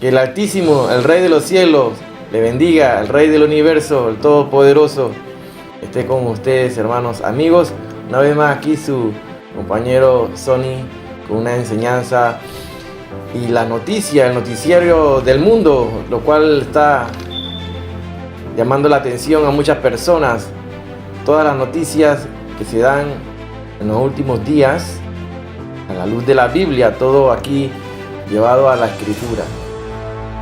Que el Altísimo, el Rey de los cielos, le bendiga, el Rey del universo, el Todopoderoso, esté con ustedes, hermanos, amigos. Una vez más aquí su compañero Sonny con una enseñanza y la noticia, el noticiario del mundo, lo cual está llamando la atención a muchas personas. Todas las noticias que se dan en los últimos días, a la luz de la Biblia, todo aquí llevado a la Escritura.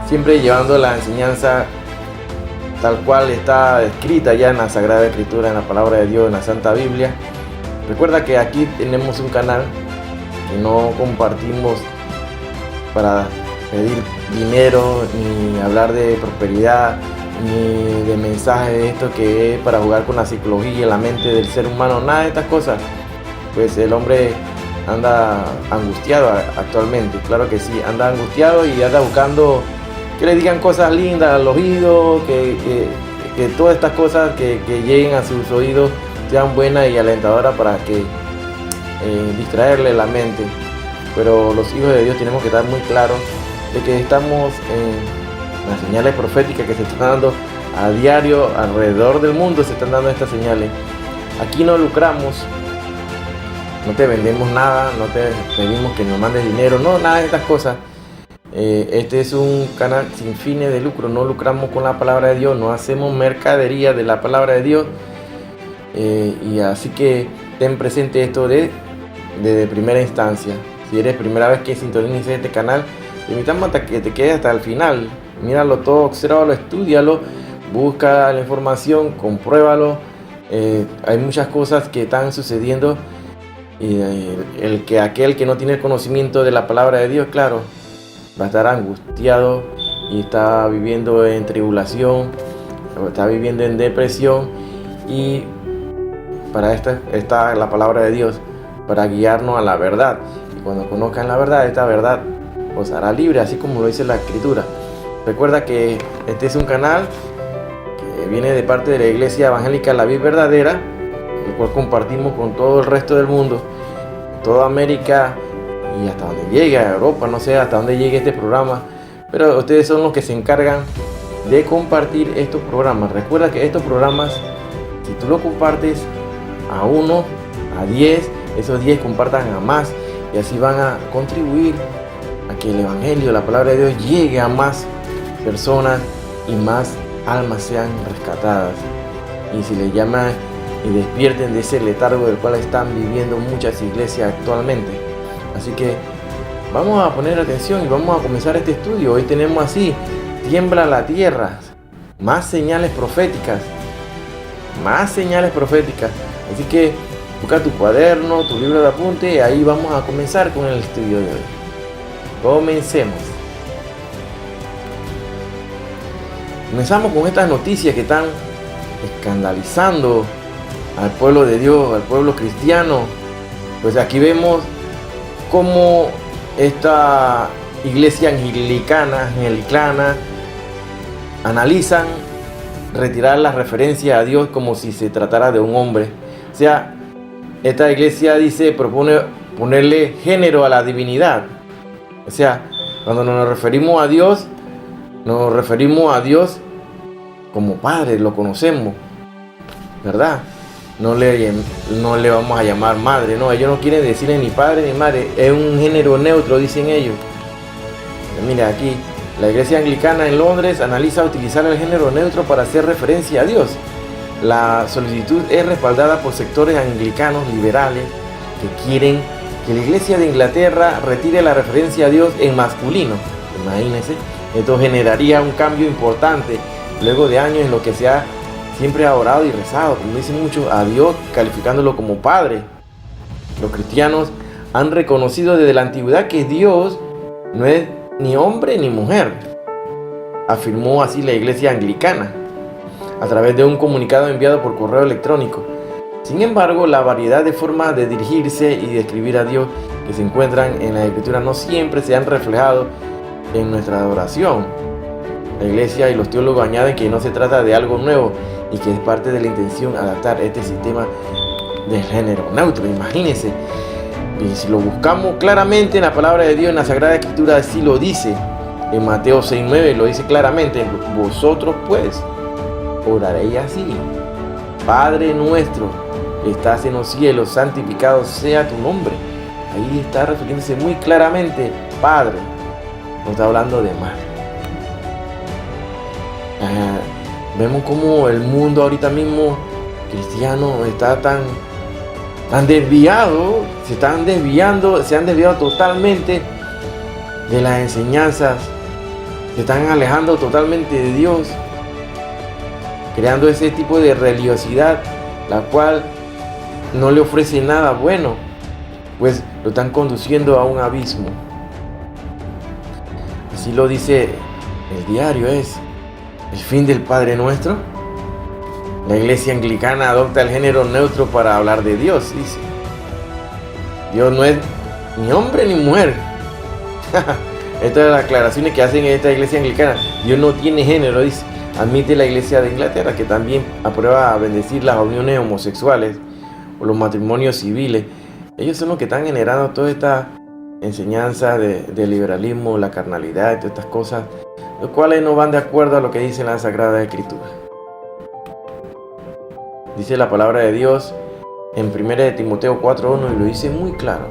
Siempre llevando la enseñanza tal cual está escrita ya en la Sagrada Escritura, en la Palabra de Dios, en la Santa Biblia. Recuerda que aquí tenemos un canal que no compartimos para pedir dinero, ni hablar de prosperidad, ni de mensajes de esto que es para jugar con la psicología y la mente del ser humano, nada de estas cosas. Pues el hombre anda angustiado actualmente, claro que sí, anda angustiado y anda buscando que le digan cosas lindas al oído, que todas estas cosas que lleguen a sus oídos sean buenas y alentadoras para que distraerle la mente. Pero los hijos de Dios tenemos que estar muy claros de que estamos en las señales proféticas que se están dando a diario alrededor del mundo. Se están dando estas señales. Aquí no lucramos, no te vendemos nada, no te pedimos que nos mandes dinero, no, nada de estas cosas. Este es un canal sin fines de lucro, no lucramos con la palabra de Dios, no hacemos mercadería de la palabra de Dios. Y así que ten presente esto de primera instancia. Si eres primera vez que sintonices este canal, te invitamos a que te quedes hasta el final. Míralo todo, obsérvalo, estúdialo, busca la información, compruébalo. Hay muchas cosas que están sucediendo y aquel que no tiene el conocimiento de la palabra de Dios, claro, va a estar angustiado y está viviendo en tribulación, está viviendo en depresión, y para esta está la palabra de Dios, para guiarnos a la verdad. Y cuando conozcan la verdad, esta verdad os hará libre, así como lo dice la Escritura. Recuerda que este es un canal que viene de parte de la Iglesia Evangélica La Vid Verdadera, el cual compartimos con todo el resto del mundo, toda América y hasta donde llegue, a Europa, no sé hasta dónde llegue este programa, pero ustedes son los que se encargan de compartir estos programas. Recuerda que estos programas, si tú lo compartes a 1, a 10, esos 10 compartan a más, y así van a contribuir a que el Evangelio, la palabra de Dios, llegue a más personas y más almas sean rescatadas, y si les llaman y despierten de ese letargo del cual están viviendo muchas iglesias actualmente. Así que vamos a poner atención y vamos a comenzar este estudio. Hoy tenemos así: tiembla la tierra, más señales proféticas, más señales proféticas. Así que busca tu cuaderno, tu libro de apunte, y ahí vamos a comenzar con el estudio de hoy. Comencemos. Comenzamos con estas noticias que están escandalizando al pueblo de Dios, al pueblo cristiano. Pues aquí vemos cómo esta iglesia anglicana analizan retirar la referencia a Dios como si se tratara de un hombre. O sea, esta iglesia propone ponerle género a la divinidad. O sea, cuando nos referimos a Dios como Padre, lo conocemos, ¿verdad? No le vamos a llamar madre, no, ellos no quieren decirle ni padre ni madre, es un género neutro, dicen ellos. Mira aquí, la iglesia anglicana en Londres analiza utilizar el género neutro para hacer referencia a Dios. La solicitud es respaldada por sectores anglicanos liberales que quieren que la iglesia de Inglaterra retire la referencia a Dios en masculino. Imagínense, esto generaría un cambio importante luego de años en lo que se ha siempre ha orado y rezado, como dicen muchos, a Dios, calificándolo como Padre. Los cristianos han reconocido desde la antigüedad que Dios no es ni hombre ni mujer, afirmó así la iglesia anglicana a través de un comunicado enviado por correo electrónico. Sin embargo, la variedad de formas de dirigirse y de escribir a Dios que se encuentran en la Escritura no siempre se han reflejado en nuestra adoración. La iglesia y los teólogos añaden que no se trata de algo nuevo y que es parte de la intención adaptar este sistema de género neutro. Imagínense, y si lo buscamos claramente en la palabra de Dios, en la Sagrada Escritura, así lo dice. En Mateo 6:9 lo dice claramente: vosotros pues oraréis así: Padre nuestro que estás en los cielos, santificado sea tu nombre. Ahí está refiriéndose muy claramente Padre, no está hablando de madre. Vemos como el mundo ahorita mismo cristiano está tan desviado, se han desviado totalmente de las enseñanzas, se están alejando totalmente de Dios, creando ese tipo de religiosidad, la cual no le ofrece nada bueno, pues lo están conduciendo a un abismo. Así lo dice el diario, es el fin del Padre Nuestro. La iglesia anglicana adopta el género neutro para hablar de Dios, dice. Dios no es ni hombre ni mujer. Estas son las aclaraciones que hacen en esta iglesia anglicana. Dios no tiene género, dice. Admite la iglesia de Inglaterra, que también aprueba bendecir las uniones homosexuales o los matrimonios civiles. Ellos son los que están generando toda esta enseñanza de liberalismo, la carnalidad y todas estas cosas, los cuales no van de acuerdo a lo que dice la Sagrada Escritura. Dice la palabra de Dios en 1 Timoteo 4:1 y lo dice muy claro.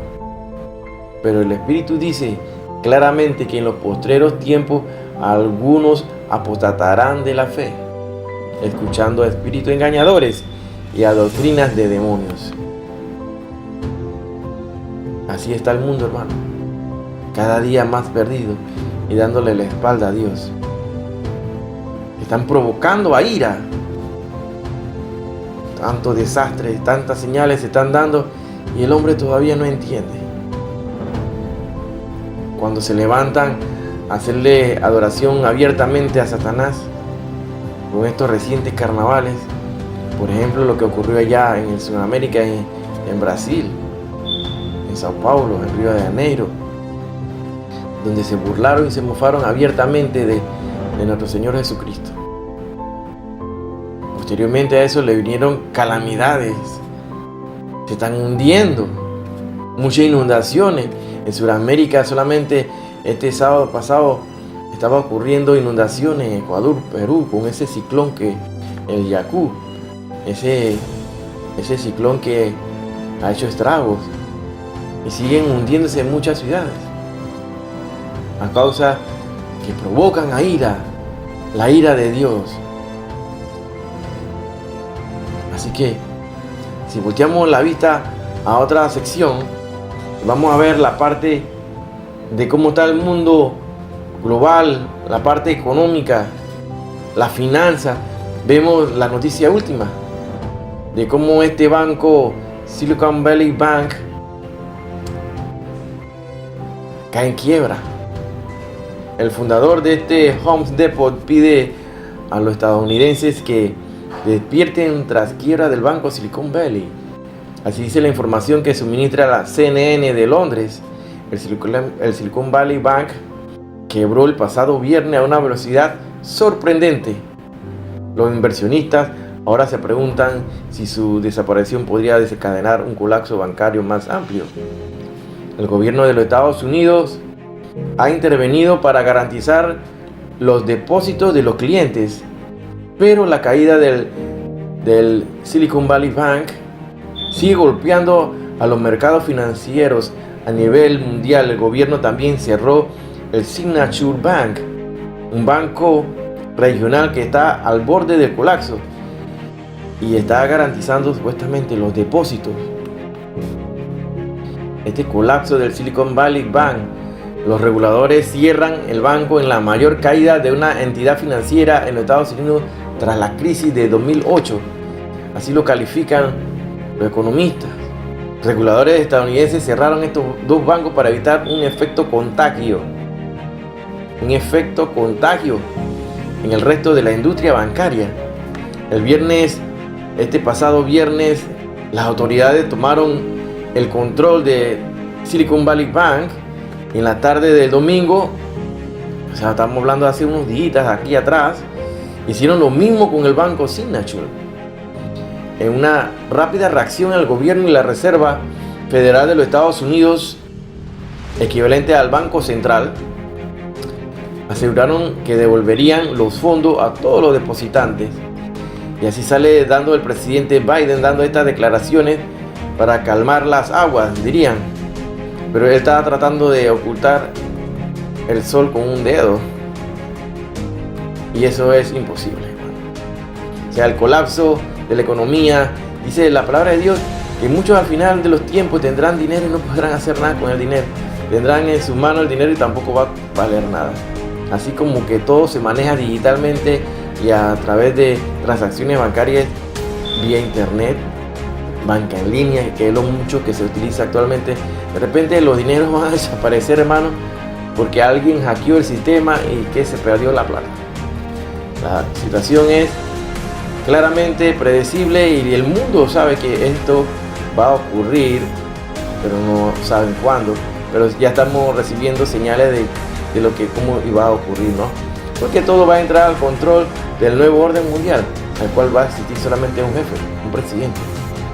Pero el Espíritu dice claramente que en los postreros tiempos algunos apostatarán de la fe, escuchando a espíritus engañadores y a doctrinas de demonios. Así está el mundo, hermano, cada día más perdido y dándole la espalda a Dios. Están provocando a ira. Tanto desastre, tantas señales se están dando y el hombre todavía no entiende. Cuando se levantan a hacerle adoración abiertamente a Satanás con estos recientes carnavales, por ejemplo lo que ocurrió allá en Sudamérica, en Brasil, en Sao Paulo, en Río de Janeiro, donde se burlaron y se mofaron abiertamente de nuestro Señor Jesucristo. Posteriormente a eso le vinieron calamidades, se están hundiendo, muchas inundaciones. En Sudamérica solamente este sábado pasado estaba ocurriendo inundaciones en Ecuador, Perú, con ese ciclón el Yacú, ese ciclón que ha hecho estragos y siguen hundiéndose en muchas ciudades a causa que provocan la ira de Dios. Así que si volteamos la vista a otra sección, vamos a ver la parte de cómo está el mundo global, la parte económica, la finanza. Vemos la noticia última de cómo este banco, Silicon Valley Bank, cae en quiebra. El fundador de este Home Depot pide a los estadounidenses que despierten tras quiebra del banco Silicon Valley. Así dice la información que suministra la CNN de Londres. El Silicon Valley Bank quebró el pasado viernes a una velocidad sorprendente. Los inversionistas ahora se preguntan si su desaparición podría desencadenar un colapso bancario más amplio. El gobierno de los Estados Unidos ha intervenido para garantizar los depósitos de los clientes, pero la caída del Silicon Valley Bank sigue golpeando a los mercados financieros a nivel mundial. El gobierno también cerró el Signature Bank, un banco regional que está al borde del colapso y está garantizando supuestamente los depósitos. Este colapso del Silicon Valley Bank, los reguladores cierran el banco en la mayor caída de una entidad financiera en los Estados Unidos tras la crisis de 2008. Así lo califican los economistas. Reguladores estadounidenses cerraron estos dos bancos para evitar un efecto contagio en el resto de la industria bancaria. Este pasado viernes, las autoridades tomaron el control de Silicon Valley Bank. En la tarde del domingo, o sea, estamos hablando de hace unos días aquí atrás, hicieron lo mismo con el banco Signature. En una rápida reacción, el gobierno y la Reserva Federal de los Estados Unidos, equivalente al Banco Central, aseguraron que devolverían los fondos a todos los depositantes. Y así sale dando el presidente Biden, dando estas declaraciones para calmar las aguas, dirían. Pero él estaba tratando de ocultar el sol con un dedo. Y eso es imposible, hermano. O sea, el colapso de la economía, dice la palabra de Dios, que muchos al final de los tiempos tendrán dinero y no podrán hacer nada con el dinero. Tendrán en sus manos el dinero y tampoco va a valer nada. Así como que todo se maneja digitalmente y a través de transacciones bancarias vía internet, banca en línea, que es lo mucho que se utiliza actualmente. De repente los dineros van a desaparecer, hermano, porque alguien hackeó el sistema y que se perdió la plata. La situación es claramente predecible y el mundo sabe que esto va a ocurrir, pero no saben cuándo. Pero ya estamos recibiendo señales de lo que cómo iba a ocurrir, ¿no? Porque todo va a entrar al control del nuevo orden mundial, al cual va a existir solamente un jefe, un presidente,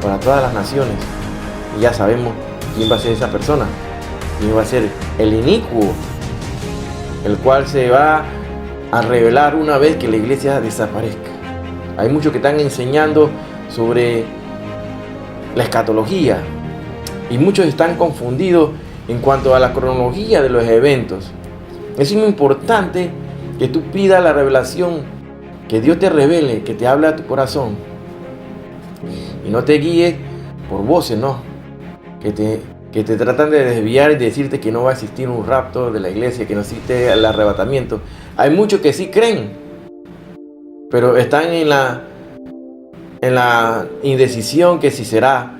para todas las naciones. Y ya sabemos quién va a ser esa persona, quién va a ser el inicuo, el cual se va a revelar una vez que la iglesia desaparezca. Hay muchos que están enseñando sobre la escatología y muchos están confundidos en cuanto a la cronología de los eventos. Es muy importante que tú pidas la revelación, que Dios te revele, que te hable a tu corazón y no te guíes por voces, no, que te tratan de desviar y decirte que no va a existir un rapto de la iglesia, que no existe el arrebatamiento. Hay muchos que sí creen, pero están en la indecisión que si será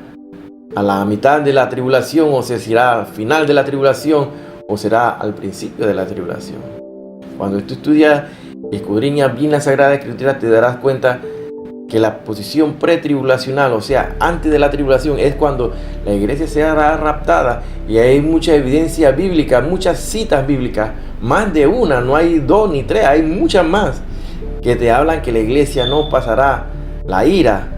a la mitad de la tribulación, o si será al final de la tribulación, o será al principio de la tribulación. Cuando tú estudias y escudriñas bien la Sagrada Escritura, te darás cuenta que la posición pretribulacional, o sea, antes de la tribulación, es cuando la iglesia será raptada, y hay mucha evidencia bíblica, muchas citas bíblicas, más de una, no hay dos ni tres, hay muchas más, que te hablan que la iglesia no pasará la ira,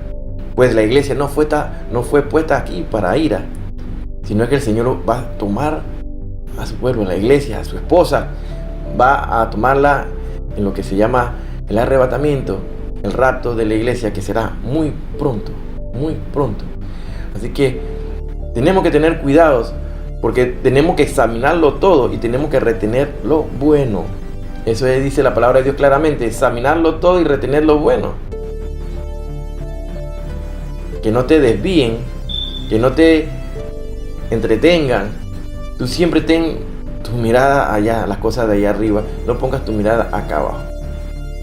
pues la iglesia no fue puesta aquí para ira, sino que el Señor va a tomar a su pueblo, la iglesia, a su esposa, va a tomarla en lo que se llama el arrebatamiento, el rapto de la iglesia, que será muy pronto, muy pronto. Así que tenemos que tener cuidados, porque tenemos que examinarlo todo y tenemos que retener lo bueno. Eso dice la palabra de Dios claramente, examinarlo todo y retener lo bueno. Que no te desvíen, que no te entretengan. Tú siempre ten tu mirada allá, las cosas de allá arriba. No pongas tu mirada acá abajo.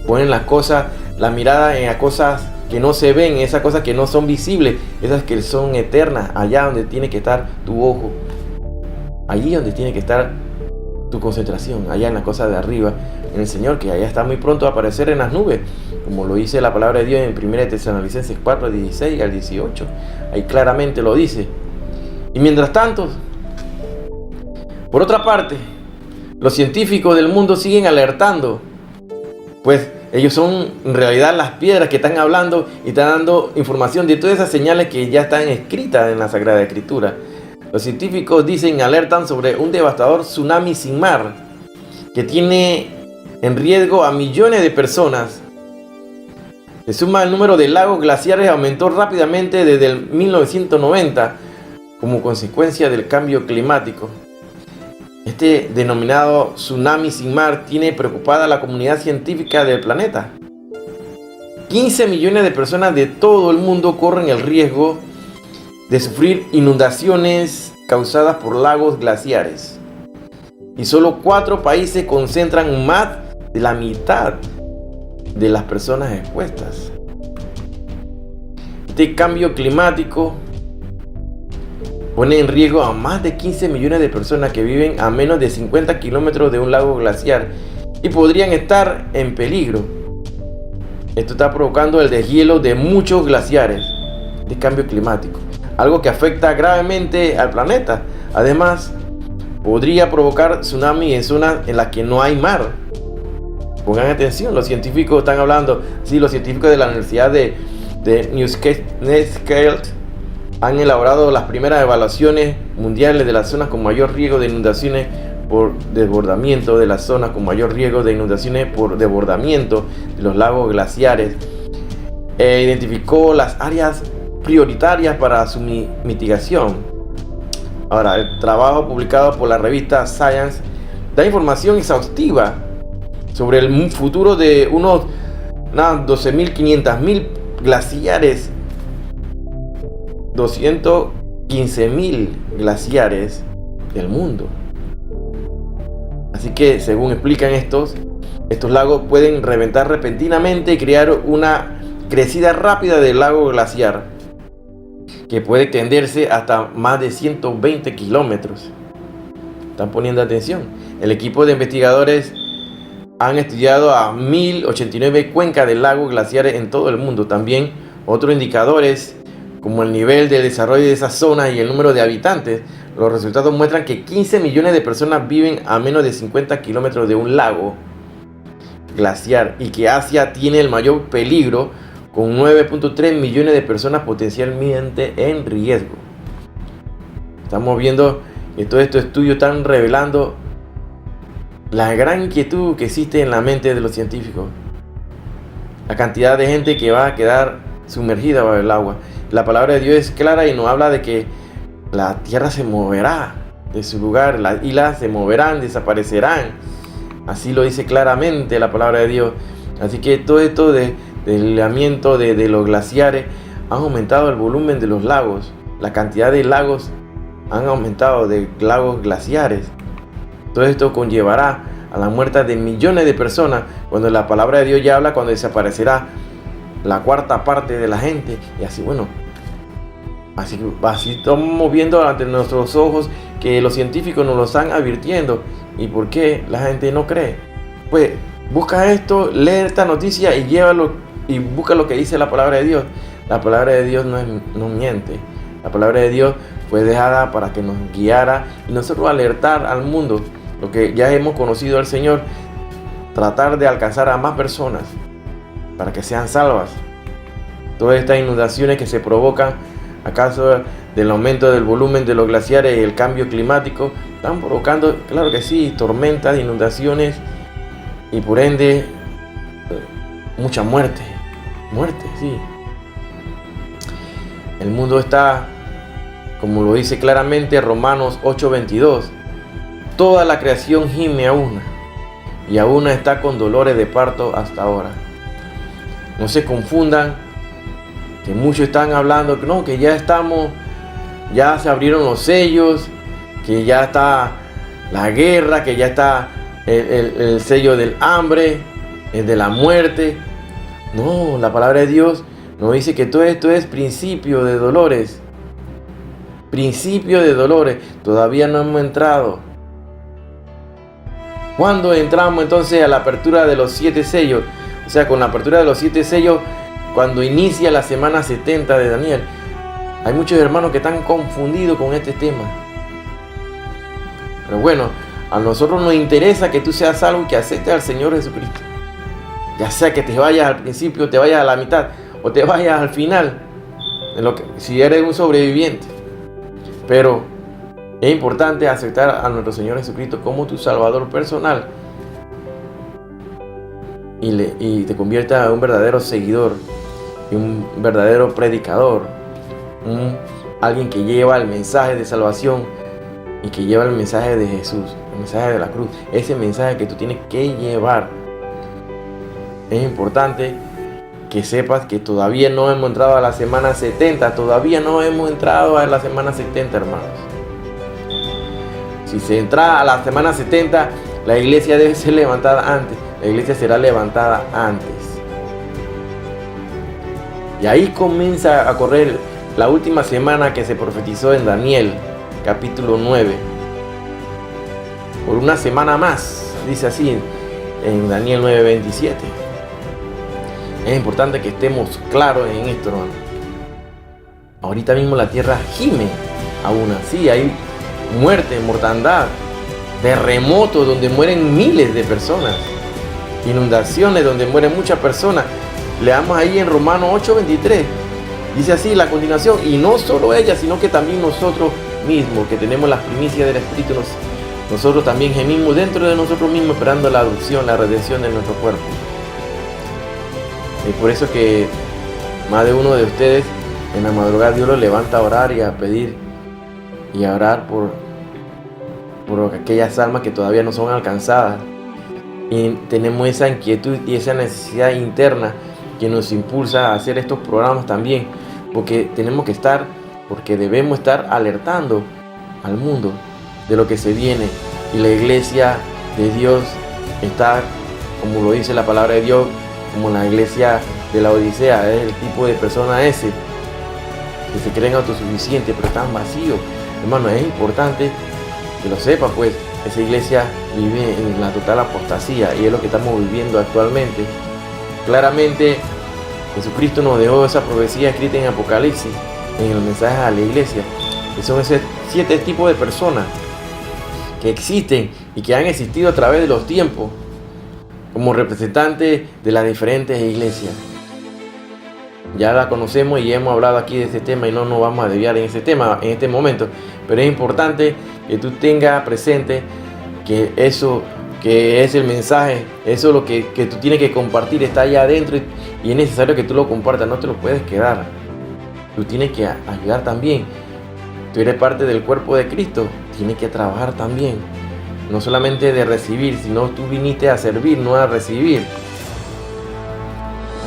Ponen la mirada en las cosas que no se ven, esas cosas que no son visibles, esas que son eternas, allá donde tiene que estar tu ojo. Allí donde tiene que estar tu concentración, allá en las cosas de arriba, en el Señor, que allá está muy pronto a aparecer en las nubes, como lo dice la palabra de Dios en 1 Tesalonicenses 4, 16 al 18. Ahí claramente lo dice. Y mientras tanto, por otra parte, los científicos del mundo siguen alertando, pues ellos son en realidad las piedras que están hablando y están dando información de todas esas señales que ya están escritas en la Sagrada Escritura. Los científicos alertan sobre un devastador tsunami sin mar que tiene en riesgo a millones de personas. Se suma el número de lagos glaciares aumentó rápidamente desde el 1990 como consecuencia del cambio climático. Este denominado tsunami sin mar tiene preocupada a la comunidad científica del planeta. 15 millones de personas de todo el mundo corren el riesgo de sufrir inundaciones causadas por lagos glaciares. Y solo 4 países concentran más de la mitad de las personas expuestas. Este cambio climático pone en riesgo a más de 15 millones de personas que viven a menos de 50 kilómetros de un lago glaciar y podrían estar en peligro. Esto está provocando el deshielo de muchos glaciares de cambio climático, algo que afecta gravemente al planeta. Además, podría provocar tsunami en zonas en las que no hay mar. Pongan atención, los científicos están hablando, sí, los científicos de la Universidad de Newcastle han elaborado las primeras evaluaciones mundiales de las zonas con mayor riesgo de inundaciones por desbordamiento de las zonas con mayor riesgo de inundaciones por desbordamiento de los lagos glaciares. Identificó las áreas prioritarias para su mitigación. Ahora, el trabajo publicado por la revista Science da información exhaustiva sobre el futuro de unos 12.500.000 glaciares, 215.000 glaciares del mundo. Así que, según explican estos lagos pueden reventar repentinamente y crear una crecida rápida del lago glaciar que puede extenderse hasta más de 120 kilómetros. ¿Están poniendo atención? El equipo de investigadores han estudiado a 1089 cuencas de lagos glaciares en todo el mundo. También otros indicadores como el nivel de desarrollo de esas zonas y el número de habitantes. Los resultados muestran que 15 millones de personas viven a menos de 50 kilómetros de un lago glaciar y que Asia tiene el mayor peligro con 9.3 millones de personas potencialmente en riesgo. Estamos viendo que todos estos estudios están revelando la gran inquietud que existe en la mente de los científicos. La cantidad de gente que va a quedar sumergida bajo el agua. La palabra de Dios es clara y nos habla de que la tierra se moverá de su lugar, las islas se moverán, desaparecerán. Así lo dice claramente la palabra de Dios. Así que todo esto del helamiento de los glaciares ha aumentado el volumen de los lagos. La cantidad de lagos han aumentado, de lagos glaciares. Todo esto conllevará a la muerte de millones de personas, cuando la palabra de Dios ya habla cuando desaparecerá la cuarta parte de la gente. Y así, bueno, así estamos viendo ante nuestros ojos que los científicos nos lo están advirtiendo. ¿Y por qué la gente no cree? Pues busca esto, lee esta noticia y llévalo y busca lo que dice la palabra de Dios. La palabra de Dios no miente. La palabra de Dios fue dejada para que nos guiara y nosotros alertar al mundo. Lo que ya hemos conocido al Señor, tratar de alcanzar a más personas para que sean salvas. Todas estas inundaciones que se provocan a causa del aumento del volumen de los glaciares y el cambio climático están provocando, claro que sí, tormentas, inundaciones y por ende mucha muerte, sí. El mundo está, como lo dice claramente Romanos 8:22, toda la creación gime a una y a una está con dolores de parto hasta ahora. No se confundan, que muchos están hablando que no, que ya se abrieron los sellos, que ya está la guerra, que ya está el sello del hambre, el de la muerte. No, la palabra de Dios nos dice que todo esto es principio de dolores. Principio de dolores. Todavía no hemos entrado. ¿Cuándo entramos entonces a la apertura de los 7 sellos? O sea, con la apertura de los 7 sellos, cuando inicia la semana 70 de Daniel. Hay muchos hermanos que están confundidos con este tema. Pero bueno, a nosotros nos interesa que tú seas salvo y que aceptes al Señor Jesucristo. Ya sea que te vayas al principio, te vayas a la mitad o te vayas al final, si eres un sobreviviente. Pero es importante aceptar a nuestro Señor Jesucristo como tu Salvador personal y te convierta en un verdadero seguidor y un verdadero predicador, alguien que lleva el mensaje de salvación y que lleva el mensaje de Jesús, el mensaje de la cruz, ese mensaje que tú tienes que llevar. Es importante que sepas que todavía no hemos entrado a la semana 70, todavía no hemos entrado a la semana 70, hermanos. Si se entra a la semana 70, la iglesia debe ser levantada antes. La iglesia será levantada antes. Y ahí comienza a correr la última semana que se profetizó en Daniel, capítulo 9. Por una semana más, dice así en Daniel 9:27. Es importante que estemos claros en esto, hermano. Ahorita mismo la tierra gime aún así, hay muerte, mortandad, terremotos donde mueren miles de personas, inundaciones donde mueren muchas personas. Leamos ahí en Romanos 8:23, dice así la continuación, y no solo ella, sino que también nosotros mismos, que tenemos las primicias del Espíritu, nosotros también gemimos dentro de nosotros mismos esperando la adopción, la redención de nuestro cuerpo. Es por eso que más de uno de ustedes en la madrugada Dios los levanta a orar y a pedir y a orar por aquellas almas que todavía no son alcanzadas. Y tenemos esa inquietud y esa necesidad interna que nos impulsa a hacer estos programas también, porque debemos estar alertando al mundo de lo que se viene. Y la iglesia de Dios está, como lo dice la palabra de Dios, como la iglesia de la Odisea. Es el tipo de persona ese que se creen autosuficientes pero están vacíos. Hermano, es importante que lo sepa, pues esa iglesia vive en la total apostasía y es lo que estamos viviendo actualmente. Claramente Jesucristo nos dejó esa profecía escrita en Apocalipsis, en el mensaje a la iglesia, que son esos 7 tipos de personas que existen y que han existido a través de los tiempos como representantes de las diferentes iglesias. Ya la conocemos y hemos hablado aquí de este tema y no nos vamos a desviar en ese tema en este momento, pero es importante que tú tengas presente que eso que es el mensaje, eso lo que tú tienes que compartir está allá adentro y es necesario que tú lo compartas, no te lo puedes quedar. Tú tienes que ayudar también. Tú eres parte del cuerpo de Cristo, tienes que trabajar también. No solamente de recibir, sino tú viniste a servir, no a recibir.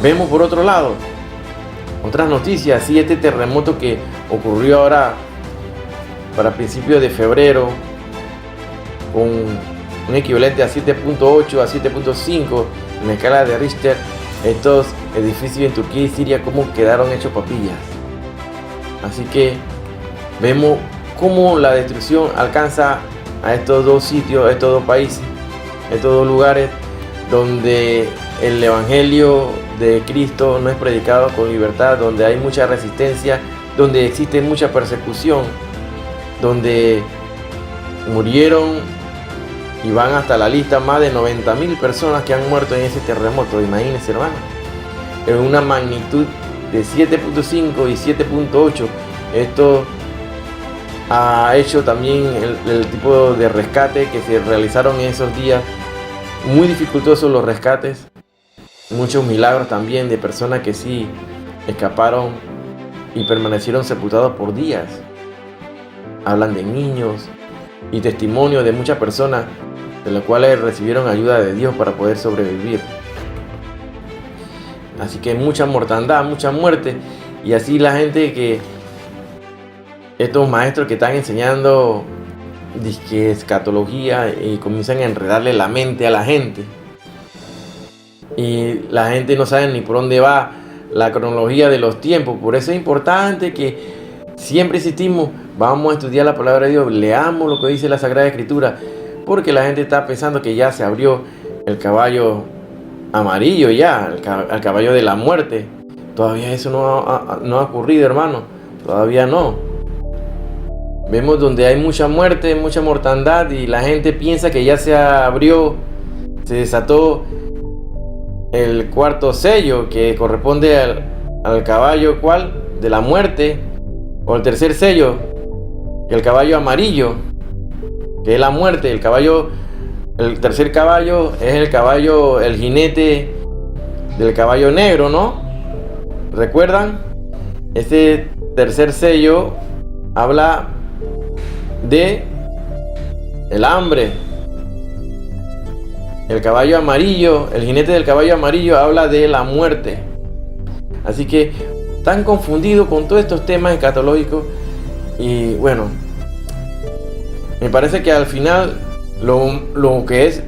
Vemos por otro lado otras noticias, sí, este terremoto que ocurrió ahora para principios de febrero con un equivalente a 7.8 a 7.5 en la escala de Richter. Estos edificios en Turquía y Siria como quedaron hechos papillas. Así que vemos cómo la destrucción alcanza a estos dos sitios, a estos dos países, a estos dos lugares donde el evangelio de Cristo no es predicado con libertad, donde hay mucha resistencia, donde existe mucha persecución, donde murieron y van hasta la lista más de 90.000 personas que han muerto en ese terremoto. Imagínense, hermano, en una magnitud de 7.5 y 7.8. Esto ha hecho también el tipo de rescate que se realizaron en esos días. Muy dificultosos los rescates. Muchos milagros también de personas que sí escaparon y permanecieron sepultados por días. Hablan de niños y testimonios de muchas personas de las cuales recibieron ayuda de Dios para poder sobrevivir. Así que mucha mortandad, mucha muerte. Y así la gente que estos maestros que están enseñando disque escatología y comienzan a enredarle la mente a la gente. Y la gente no sabe ni por dónde va la cronología de los tiempos. Por eso es importante que siempre insistimos, vamos a estudiar la palabra de Dios, leamos lo que dice la Sagrada Escritura, porque la gente está pensando que ya se abrió el caballo amarillo, ya, el caballo de la muerte. Todavía eso no ha ocurrido, hermano, todavía no. Vemos donde hay mucha muerte, mucha mortandad y la gente piensa que ya se abrió, se desató el cuarto sello que corresponde al caballo, ¿cuál? De la muerte, o el tercer sello, el caballo amarillo, que es la muerte. El tercer caballo es el jinete del caballo negro, ¿no? ¿Recuerdan? Este tercer sello habla de el hambre. El caballo amarillo, el jinete del caballo amarillo habla de la muerte. Así que están confundidos con todos estos temas escatológicos. Y bueno, me parece que al final lo que es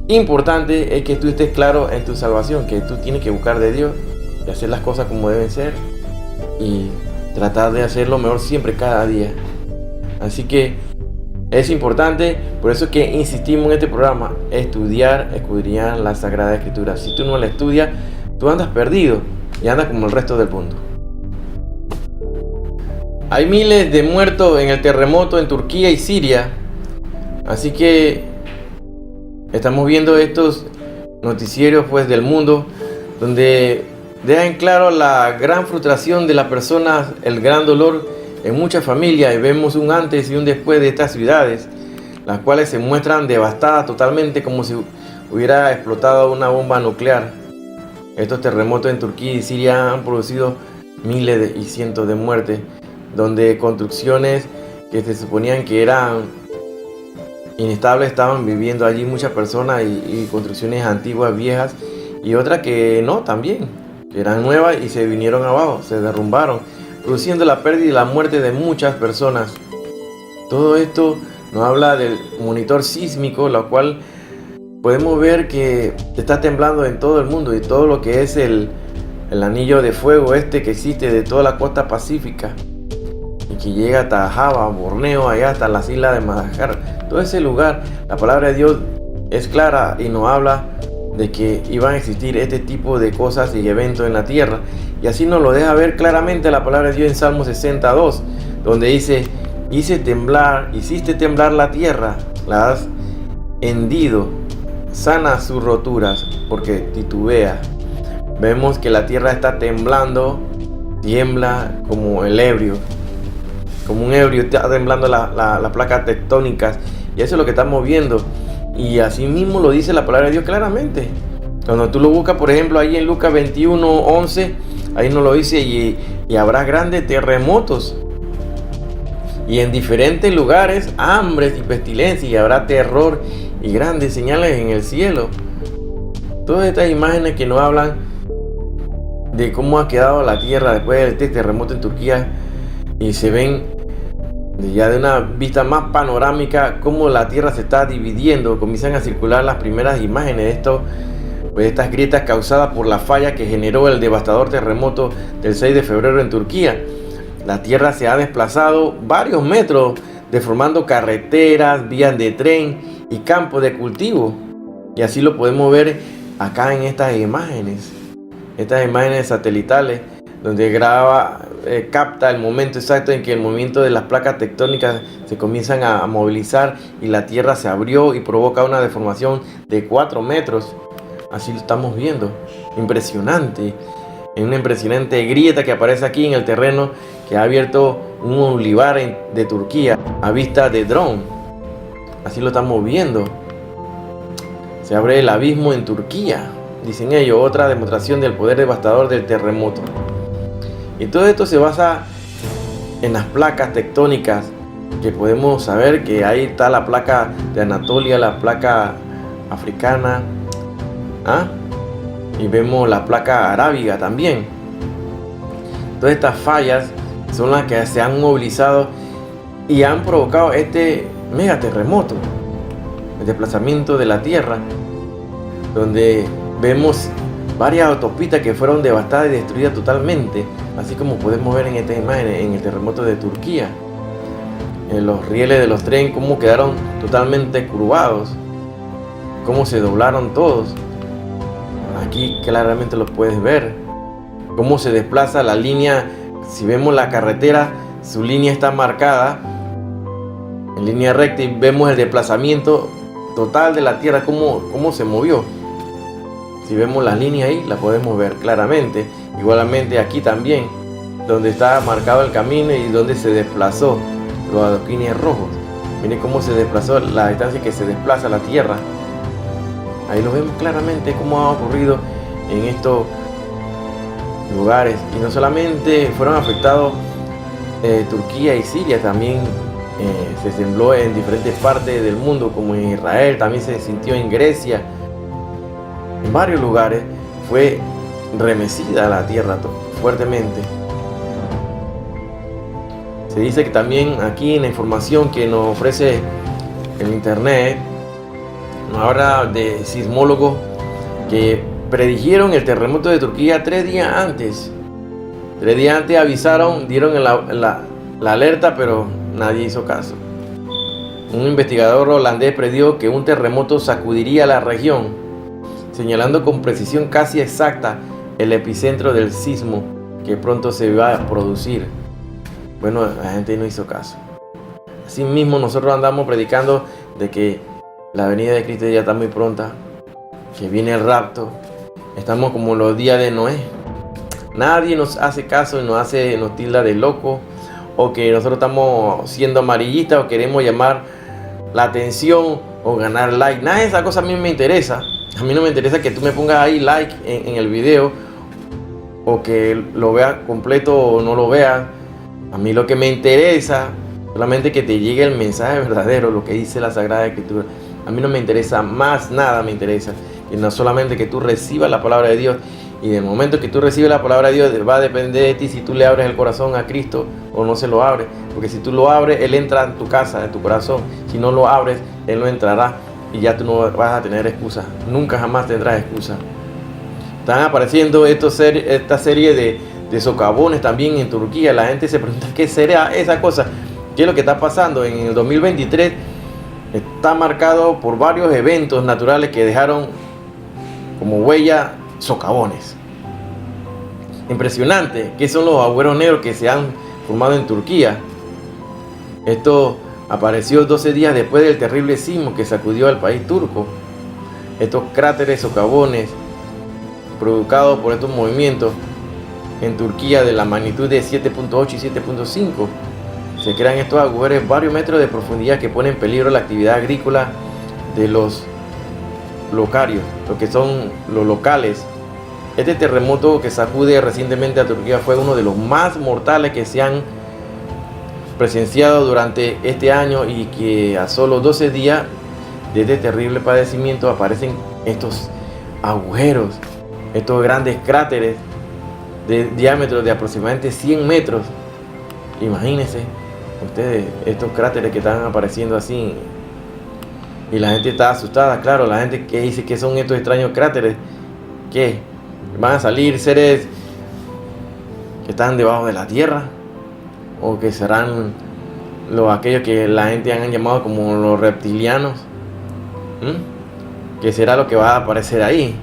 importante es que tú estés claro en tu salvación, que tú tienes que buscar de Dios y hacer las cosas como deben ser y tratar de hacerlo mejor siempre, cada día. Así que es importante, por eso que insistimos en este programa, estudiar, escudriñar la Sagrada Escritura. Si tú no la estudias, tú andas perdido y andas como el resto del mundo. Hay miles de muertos en el terremoto en Turquía y Siria. Así que estamos viendo estos noticieros pues del mundo donde dejan claro la gran frustración de las personas, el gran dolor en muchas familias, y vemos un antes y un después de estas ciudades. las cuales se muestran devastadas totalmente como si hubiera explotado una bomba nuclear. Estos terremotos en Turquía y Siria han producido miles y cientos de muertes, donde construcciones que se suponían que eran inestables estaban viviendo allí muchas personas y construcciones antiguas, viejas, y otras que no, también, que eran nuevas y se vinieron abajo, se derrumbaron, produciendo la pérdida y la muerte de muchas personas. Todo esto nos habla del monitor sísmico, lo cual podemos ver que está temblando en todo el mundo y todo lo que es el anillo de fuego que existe de toda la costa pacífica y que llega hasta Java, Borneo, allá hasta las islas de Madagascar. Todo ese lugar, la palabra de Dios es clara y nos habla de que iban a existir este tipo de cosas y eventos en la tierra, y así nos lo deja ver claramente la palabra de Dios en Salmo 62, donde dice: hiciste temblar la tierra, la has hendido, sana sus roturas, porque titubea. Vemos que la tierra está temblando, tiembla como el ebrio, como un ebrio está temblando las placas tectónicas, y eso es lo que estamos viendo. Y así mismo lo dice la palabra de Dios claramente. Cuando tú lo buscas, por ejemplo, ahí en Lucas 21:11, ahí nos lo dice: y habrá grandes terremotos, y en diferentes lugares hambres y pestilencias, y habrá terror y grandes señales en el cielo. Todas estas imágenes que nos hablan de cómo ha quedado la tierra después de este terremoto en Turquía, y se ven ya de una vista más panorámica cómo la tierra se está dividiendo. Comienzan a circular las primeras imágenes de estas grietas causadas por la falla que generó el devastador terremoto del 6 de febrero en Turquía. La tierra se ha desplazado varios metros, deformando carreteras, vías de tren y campos de cultivo, y así lo podemos ver acá en estas imágenes satelitales, donde capta el momento exacto en que el movimiento de las placas tectónicas se comienzan a movilizar y la tierra se abrió y provoca una deformación de 4 metros. Así lo estamos viendo, impresionante, en una impresionante grieta que aparece aquí en el terreno que ha abierto un olivar de Turquía a vista de dron. Así lo estamos viendo. Se abre el abismo en Turquía, dicen ellos, otra demostración del poder devastador del terremoto. Y todo esto se basa en las placas tectónicas, que podemos saber que ahí está la placa de Anatolia, la placa africana, y vemos la placa arábiga también. Todas estas fallas son las que se han movilizado y han provocado este mega terremoto, el desplazamiento de la tierra, donde vemos varias autopistas que fueron devastadas y destruidas totalmente, así como podemos ver en esta imagen en el terremoto de Turquía. En los rieles de los trenes, cómo quedaron totalmente curvados, cómo se doblaron todos. Aquí claramente lo puedes ver, cómo se desplaza la línea. Si vemos la carretera, su línea está marcada en línea recta, y vemos el desplazamiento total de la tierra, cómo se movió. Si vemos las líneas ahí, las podemos ver claramente. Igualmente aquí también, donde está marcado el camino y donde se desplazó los adoquines rojos. Miren cómo se desplazó, la distancia que se desplaza la tierra. Ahí lo vemos claramente cómo ha ocurrido en estos lugares. Y no solamente fueron afectados Turquía y Siria, también se tembló en diferentes partes del mundo, como en Israel, también se sintió en Grecia. En varios lugares fue remecida la tierra fuertemente. Se dice que también aquí en la información que nos ofrece el internet, nos habla de sismólogos que predijeron el terremoto de Turquía 3 días antes. 3 días antes avisaron, dieron la alerta, pero nadie hizo caso. Un investigador holandés predijo que un terremoto sacudiría la región, señalando con precisión casi exacta el epicentro del sismo que pronto se va a producir. Bueno, la gente no hizo caso. Asimismo, nosotros andamos predicando de que la venida de Cristo ya está muy pronta, que viene el rapto. Estamos como los días de Noé. Nadie nos hace caso y nos tilda de loco, o que nosotros estamos siendo amarillistas o queremos llamar la atención o ganar like. Nada de esa cosa a mí me interesa. A mí no me interesa que tú me pongas ahí like en el video, o que lo veas completo o no lo veas. A mí lo que me interesa solamente que te llegue el mensaje verdadero, lo que dice la Sagrada Escritura. A mí no me interesa más nada, me interesa que no solamente que tú recibas la palabra de Dios. Y del momento que tú recibes la palabra de Dios, va a depender de ti si tú le abres el corazón a Cristo o no se lo abres. Porque si tú lo abres, Él entra en tu casa, en tu corazón. Si no lo abres, Él no entrará y ya tú no vas a tener excusa. Nunca jamás tendrás excusa. Están apareciendo esta serie de socavones también en Turquía. La gente se pregunta qué será esa cosa. ¿Qué es lo que está pasando? En el 2023 está marcado por varios eventos naturales que dejaron como huella socavones. Impresionante. ¿Qué son los agujeros negros que se han formado en Turquía? Esto apareció 12 días después del terrible sismo que sacudió al país turco. Estos cráteres socavones provocados por estos movimientos en Turquía de la magnitud de 7.8 y 7.5. Se crean estos agujeros varios metros de profundidad que ponen en peligro la actividad agrícola de los locarios, lo que son los locales. Este terremoto que sacude recientemente a Turquía fue uno de los más mortales que se han presenciado durante este año, y que a solo 12 días de este terrible padecimiento aparecen estos agujeros, estos grandes cráteres de diámetro de aproximadamente 100 metros. Imagínense ustedes estos cráteres que están apareciendo así. Y la gente está asustada, claro, la gente que dice que son estos extraños cráteres, que van a salir seres que están debajo de la tierra, o que serán aquellos que la gente han llamado como los reptilianos. ¿Qué será lo que va a aparecer ahí?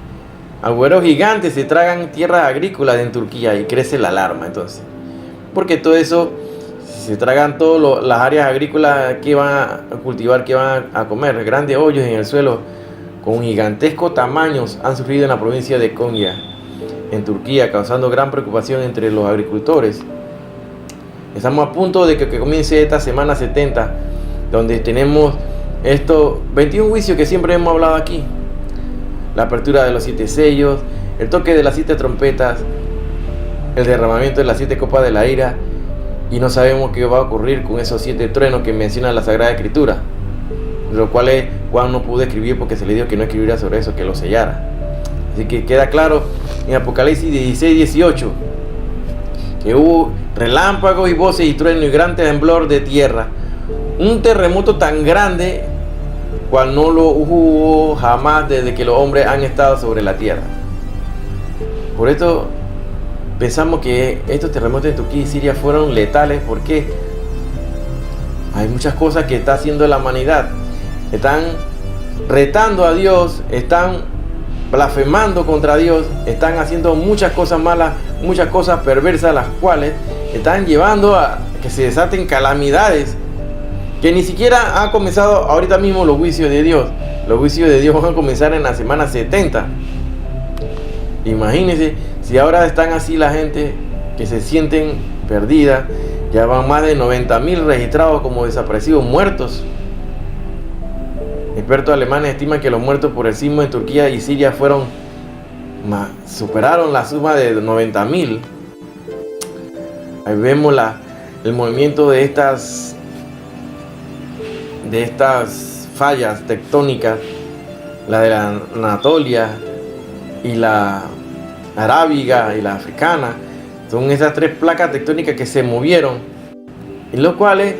Agujeros gigantes se tragan tierras agrícolas en Turquía y crece la alarma entonces, porque todo eso, se tragan todas las áreas agrícolas que van a cultivar, que van a comer. Grandes hoyos en el suelo con gigantescos tamaños han surgido en la provincia de Konya, en Turquía, causando gran preocupación entre los agricultores. Estamos a punto de que comience esta semana 70, donde tenemos estos 21 juicios que siempre hemos hablado aquí. La apertura de los 7 sellos, el toque de las 7 trompetas, el derramamiento de las 7 copas de la ira. Y no sabemos qué va a ocurrir con esos 7 truenos que menciona la Sagrada Escritura, de los cuales Juan no pudo escribir porque se le dijo que no escribiera sobre eso, que lo sellara. Así que queda claro en Apocalipsis 16-18 que hubo relámpagos y voces y truenos y gran temblor de tierra, un terremoto tan grande cual no lo hubo jamás desde que los hombres han estado sobre la tierra. Por esto pensamos que estos terremotos en Turquía y Siria fueron letales, porque hay muchas cosas que está haciendo la humanidad. Están retando a Dios, están blasfemando contra Dios, están haciendo muchas cosas malas, muchas cosas perversas, las cuales están llevando a que se desaten calamidades que ni siquiera han comenzado ahorita mismo los juicios de Dios. Los juicios de Dios van a comenzar en la semana 70. Imagínense si ahora están así la gente que se sienten perdida. Ya van más de 90.000 registrados como desaparecidos, muertos. Expertos alemanes estiman que los muertos por el sismo en Turquía y Siria superaron la suma de 90.000. Ahí vemos el movimiento de estas fallas tectónicas, la de la Anatolia y la arábiga y la africana. Son esas 3 placas tectónicas que se movieron, y los cuales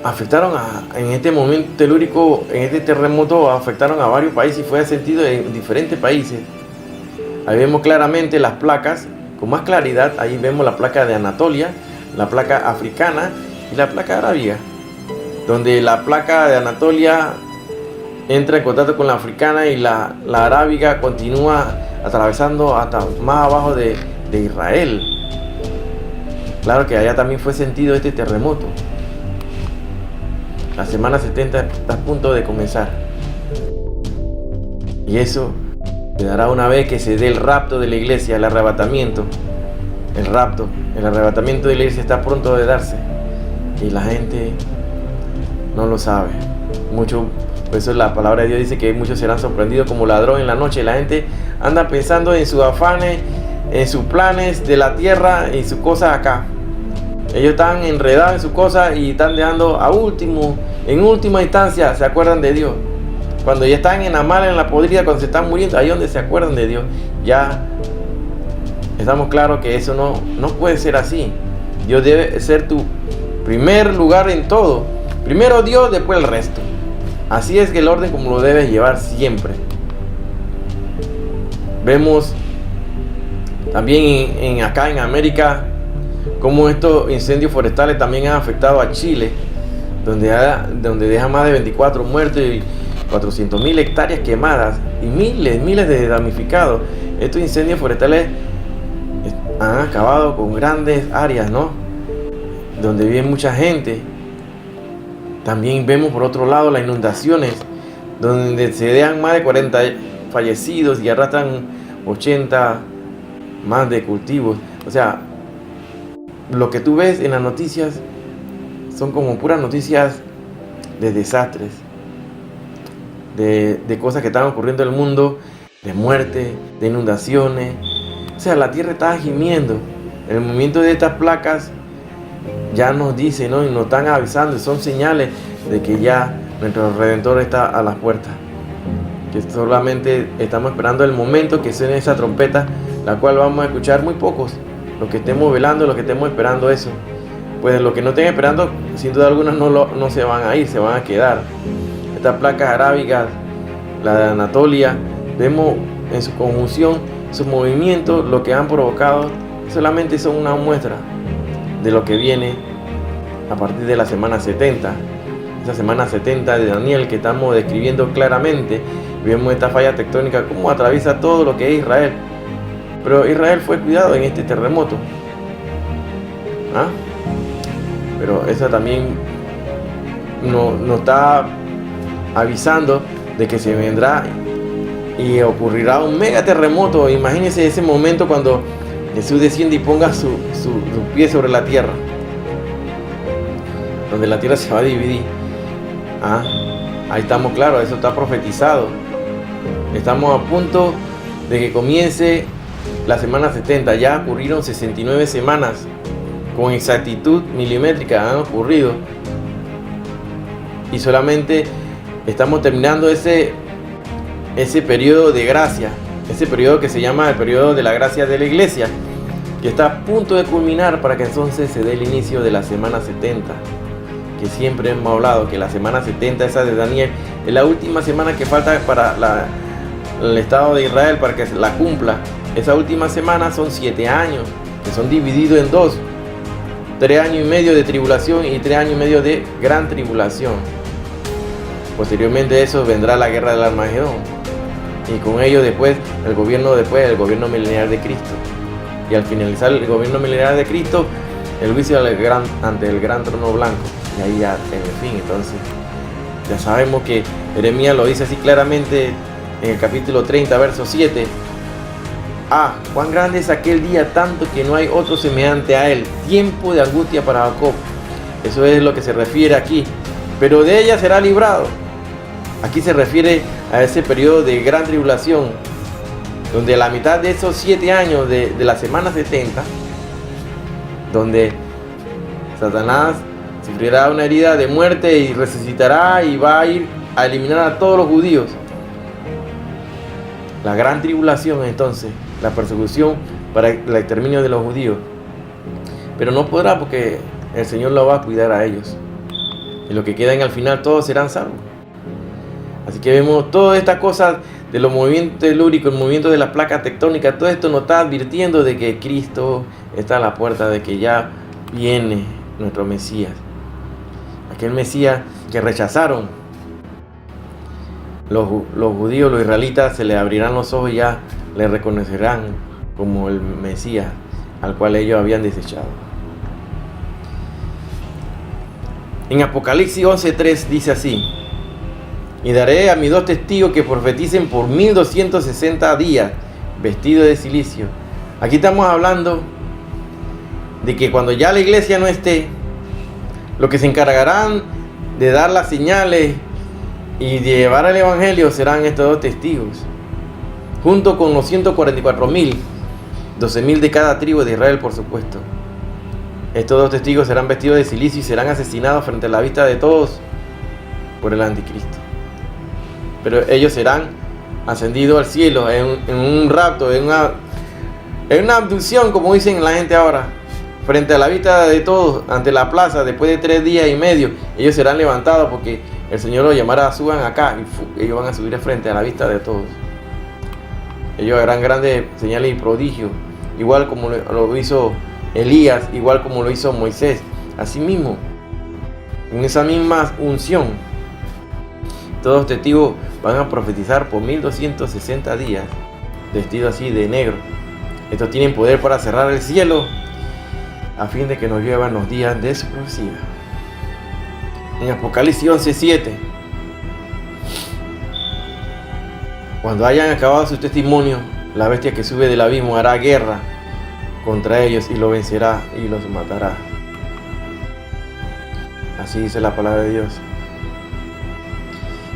afectaron en este momento telúrico, en este terremoto, afectaron a varios países y fue sentido en diferentes países. Ahí vemos claramente las placas con más claridad. Ahí vemos la placa de Anatolia, la placa africana y la placa arábiga, donde la placa de Anatolia entra en contacto con la africana y la arábiga continúa atravesando hasta más abajo de Israel. Claro que allá también fue sentido este terremoto. La semana 70 está a punto de comenzar, y eso se dará una vez que se dé el rapto de la iglesia, el arrebatamiento. El arrebatamiento de la iglesia está pronto de darse, y la gente no lo sabe. Por eso la palabra de Dios dice que muchos serán sorprendidos como ladrón en la noche. La gente anda pensando en sus afanes, en sus planes de la tierra y sus cosas acá. Ellos están enredados en sus cosas y están dejando en última instancia se acuerdan de Dios. Cuando ya están en la mala, en la podrida, cuando se están muriendo, ahí es donde se acuerdan de Dios. Ya estamos claros que eso no puede ser así. Dios debe ser tu primer lugar en todo. Primero Dios, después el resto. Así es que el orden como lo debes llevar siempre. Vemos también acá en América cómo estos incendios forestales también han afectado a Chile, donde deja más de 24 muertos y 400.000 hectáreas quemadas y miles de damnificados. Estos incendios forestales han acabado con grandes áreas, ¿no? Donde vive mucha gente. También vemos por otro lado las inundaciones, donde se dejan más de 40 fallecidos y arrastran 80 más de cultivos. O sea, lo que tú ves en las noticias son como puras noticias de desastres, de cosas que están ocurriendo en el mundo, de muerte, de inundaciones. O sea, la tierra está gimiendo. El movimiento de estas placas ya nos dice, ¿no? Y nos están avisando, son señales de que ya nuestro Redentor está a las puertas. Que solamente estamos esperando el momento que suene esa trompeta, la cual vamos a escuchar muy pocos. Los que estemos velando, los que estemos esperando eso. Pues los que no estén esperando, sin duda alguna no se van a ir, se van a quedar. Estas placas arábicas, la de Anatolia, vemos en su conjunción, sus movimientos, lo que han provocado, solamente son una muestra de lo que viene a partir de la semana 70. Esa semana 70 de Daniel que estamos describiendo claramente. Vemos esta falla tectónica, cómo atraviesa todo lo que es Israel. Pero Israel fue cuidado en este terremoto. ¿Ah? Pero esa también nos está avisando de que se vendrá y ocurrirá un mega terremoto. Imagínense ese momento cuando Jesús desciende y ponga su pie sobre la tierra, donde la tierra se va a dividir. Ahí estamos claros, eso está profetizado. Estamos a punto de que comience la semana 70. Ya ocurrieron 69 semanas, con exactitud milimétrica han ocurrido, y solamente estamos terminando ese periodo de gracia, ese periodo que se llama el periodo de la gracia de la iglesia, que está a punto de culminar para que entonces se dé el inicio de la semana 70, que siempre hemos hablado que la semana 70, esa de Daniel, es la última semana que falta para el Estado de Israel para que la cumpla. Esa última semana son 7 años, que son divididos en dos: 3 años y medio de tribulación y 3 años y medio de gran tribulación. Posteriormente a eso vendrá la guerra del Armagedón, y con ello después el gobierno milenial de Cristo. Y al finalizar el gobierno milenial de Cristo, el juicio ante el gran trono blanco. Y ahí ya en el fin. Entonces ya sabemos que Jeremías lo dice así claramente en el capítulo 30, verso 7. Cuán grande es aquel día, tanto que no hay otro semejante a él, tiempo de angustia para Jacob. Eso es lo que se refiere aquí. Pero de ella será librado. Aquí se refiere a ese periodo de gran tribulación, donde la mitad de esos 7 años de la semana 70, donde Satanás sufrirá una herida de muerte y resucitará y va a ir a eliminar a todos los judíos. La gran tribulación, entonces, la persecución para el exterminio de los judíos. Pero no podrá, porque el Señor lo va a cuidar a ellos. Y lo que quedan al final, todos serán salvos. Así que vemos todas estas cosas de los movimientos telúricos, el movimiento de las placas tectónicas. Todo esto nos está advirtiendo de que Cristo está a la puerta, de que ya viene nuestro Mesías. Aquel Mesías que rechazaron los judíos, los israelitas, se les abrirán los ojos y ya le reconocerán como el Mesías al cual ellos habían desechado. En Apocalipsis 11:3 dice así: y daré a mis 2 testigos que profeticen por 1260 días, vestidos de cilicio. Aquí estamos hablando de que cuando ya la iglesia no esté, los que se encargarán de dar las señales Y de llevar el evangelio serán estos dos testigos, junto con los 144,000, 12,000 de cada tribu de Israel, por supuesto. Estos dos testigos serán vestidos de cilicio y serán asesinados frente a la vista de todos por el anticristo. Pero ellos serán ascendidos al cielo en un rapto, en una abducción, como dicen la gente ahora, frente a la vista de todos, ante la plaza, después de 3 días y medio. Ellos serán levantados porque el Señor los llamará: suban acá, y ellos van a subir frente a la vista de todos. Ellos harán grandes señales y prodigios, igual como lo hizo Elías, igual como lo hizo Moisés. Asimismo, con esa misma unción, todos los testigos van a profetizar por 1260 días, vestidos así de negro. Estos tienen poder para cerrar el cielo, a fin de que nos lleven los días de su profecía. En Apocalipsis 11:7, cuando hayan acabado su testimonio, la bestia que sube del abismo hará guerra contra ellos y los vencerá y los matará. Así dice la palabra de Dios.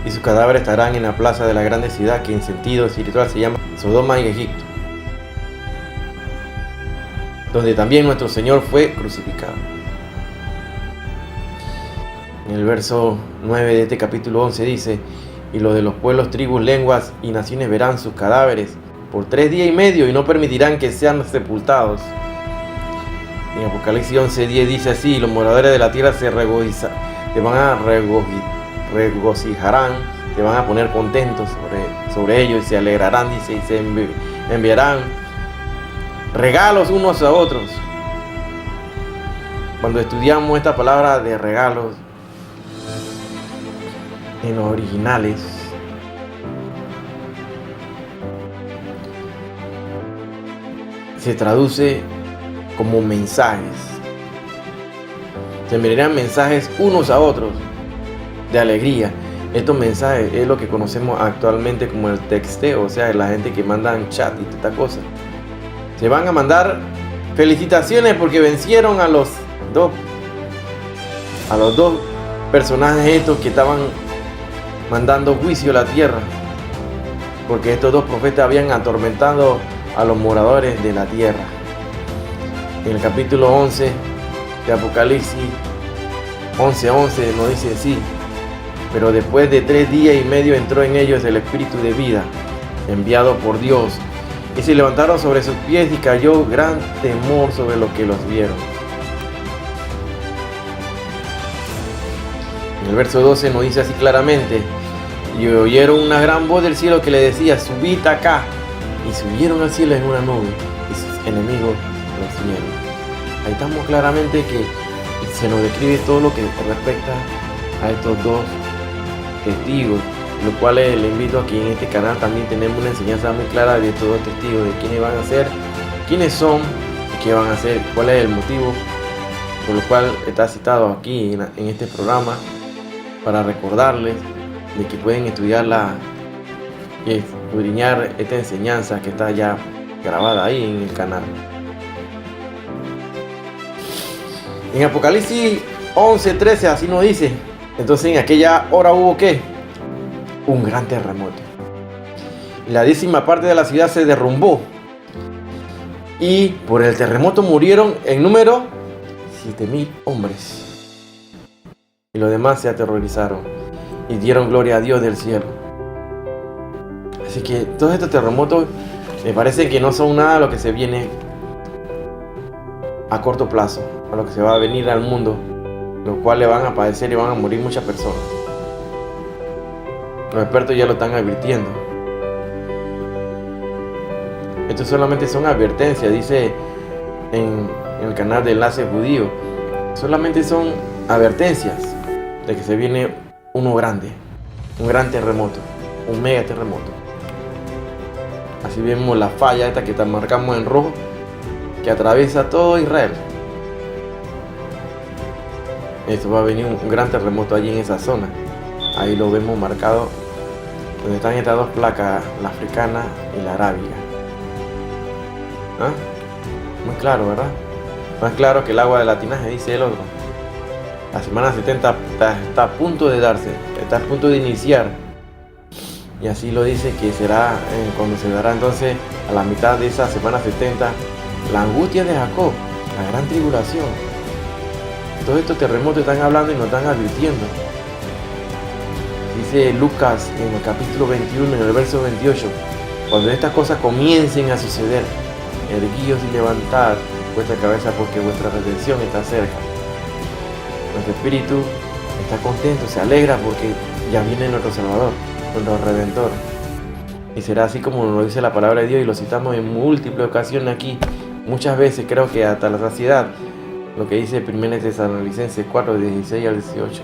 Y sus cadáveres estarán en la plaza de la grande ciudad, que en sentido espiritual se llama Sodoma y Egipto, donde también nuestro Señor fue crucificado. En el verso 9 de este capítulo 11 dice: y los de los pueblos, tribus, lenguas y naciones verán sus cadáveres por 3 días y medio y no permitirán que sean sepultados. En Apocalipsis 11:10 dice así: los moradores de la tierra se regocijarán, se van a poner contentos sobre ellos y se alegrarán, dice, y se enviarán regalos unos a otros. Cuando estudiamos esta palabra de regalos en los originales, se traduce como mensajes. Se enviarán mensajes unos a otros de alegría. Estos mensajes es lo que conocemos actualmente como el texteo, o sea, la gente que mandan chat y toda cosa. Se van a mandar felicitaciones porque vencieron a los dos personajes estos que estaban mandando juicio a la tierra, porque estos dos profetas habían atormentado a los moradores de la tierra. En el capítulo 11 de Apocalipsis 11:11 nos dice así: pero después de 3 días y medio entró en ellos el espíritu de vida enviado por Dios, y se levantaron sobre sus pies y cayó gran temor sobre los que los vieron. En el verso 12 nos dice así claramente: y oyeron una gran voz del cielo que le decía: subid acá. Y subieron al cielo en una nube, y sus enemigos los vieron. Ahí estamos claramente que se nos describe todo lo que respecta a estos dos testigos, lo cual le invito a que en este canal también tenemos una enseñanza muy clara de estos dos testigos, de quiénes van a ser, quiénes son y qué van a hacer, cuál es el motivo por lo cual está citado aquí en este programa, para recordarles de que pueden estudiarla y escudriñar esta enseñanza que está ya grabada ahí en el canal. En Apocalipsis 11:13 así nos dice: entonces en aquella hora hubo ¿qué? Un gran terremoto. Y la 10ª parte de la ciudad se derrumbó. Y por el terremoto murieron en número 7,000 hombres. Y los demás se aterrorizaron y dieron gloria a Dios del cielo. Así que todos estos terremotos me parece que no son nada de lo que se viene a corto plazo, a lo que se va a venir al mundo, lo cual le van a padecer y van a morir muchas personas. Los expertos ya lo están advirtiendo. Estos solamente son advertencias, dice en el canal de Enlace Judío. Solamente son advertencias de que se viene uno grande, un gran terremoto, un mega terremoto. Así vemos la falla esta que marcamos en rojo, que atraviesa todo Israel. Esto va a venir un gran terremoto allí en esa zona. Ahí lo vemos marcado, donde están estas dos placas, la africana y la arábiga. Muy claro, ¿verdad? Más claro que el agua de la tinaja, dice el otro. La semana 70 está a punto de darse, está a punto de iniciar. Y así lo dice que será cuando se dará entonces a la mitad de esa semana 70 la angustia de Jacob, la gran tribulación. Todos estos terremotos están hablando y nos están advirtiendo. Dice Lucas en el capítulo 21, en el verso 28, cuando estas cosas comiencen a suceder, erguíos y levantad vuestra cabeza porque vuestra redención está cerca. Nuestro espíritu está contento, se alegra porque ya viene nuestro Salvador, nuestro Redentor. Y será así como nos dice la palabra de Dios y lo citamos en múltiples ocasiones aquí. Muchas veces creo que hasta la saciedad, lo que dice 1 Tesalonicenses 4, 16 al 18.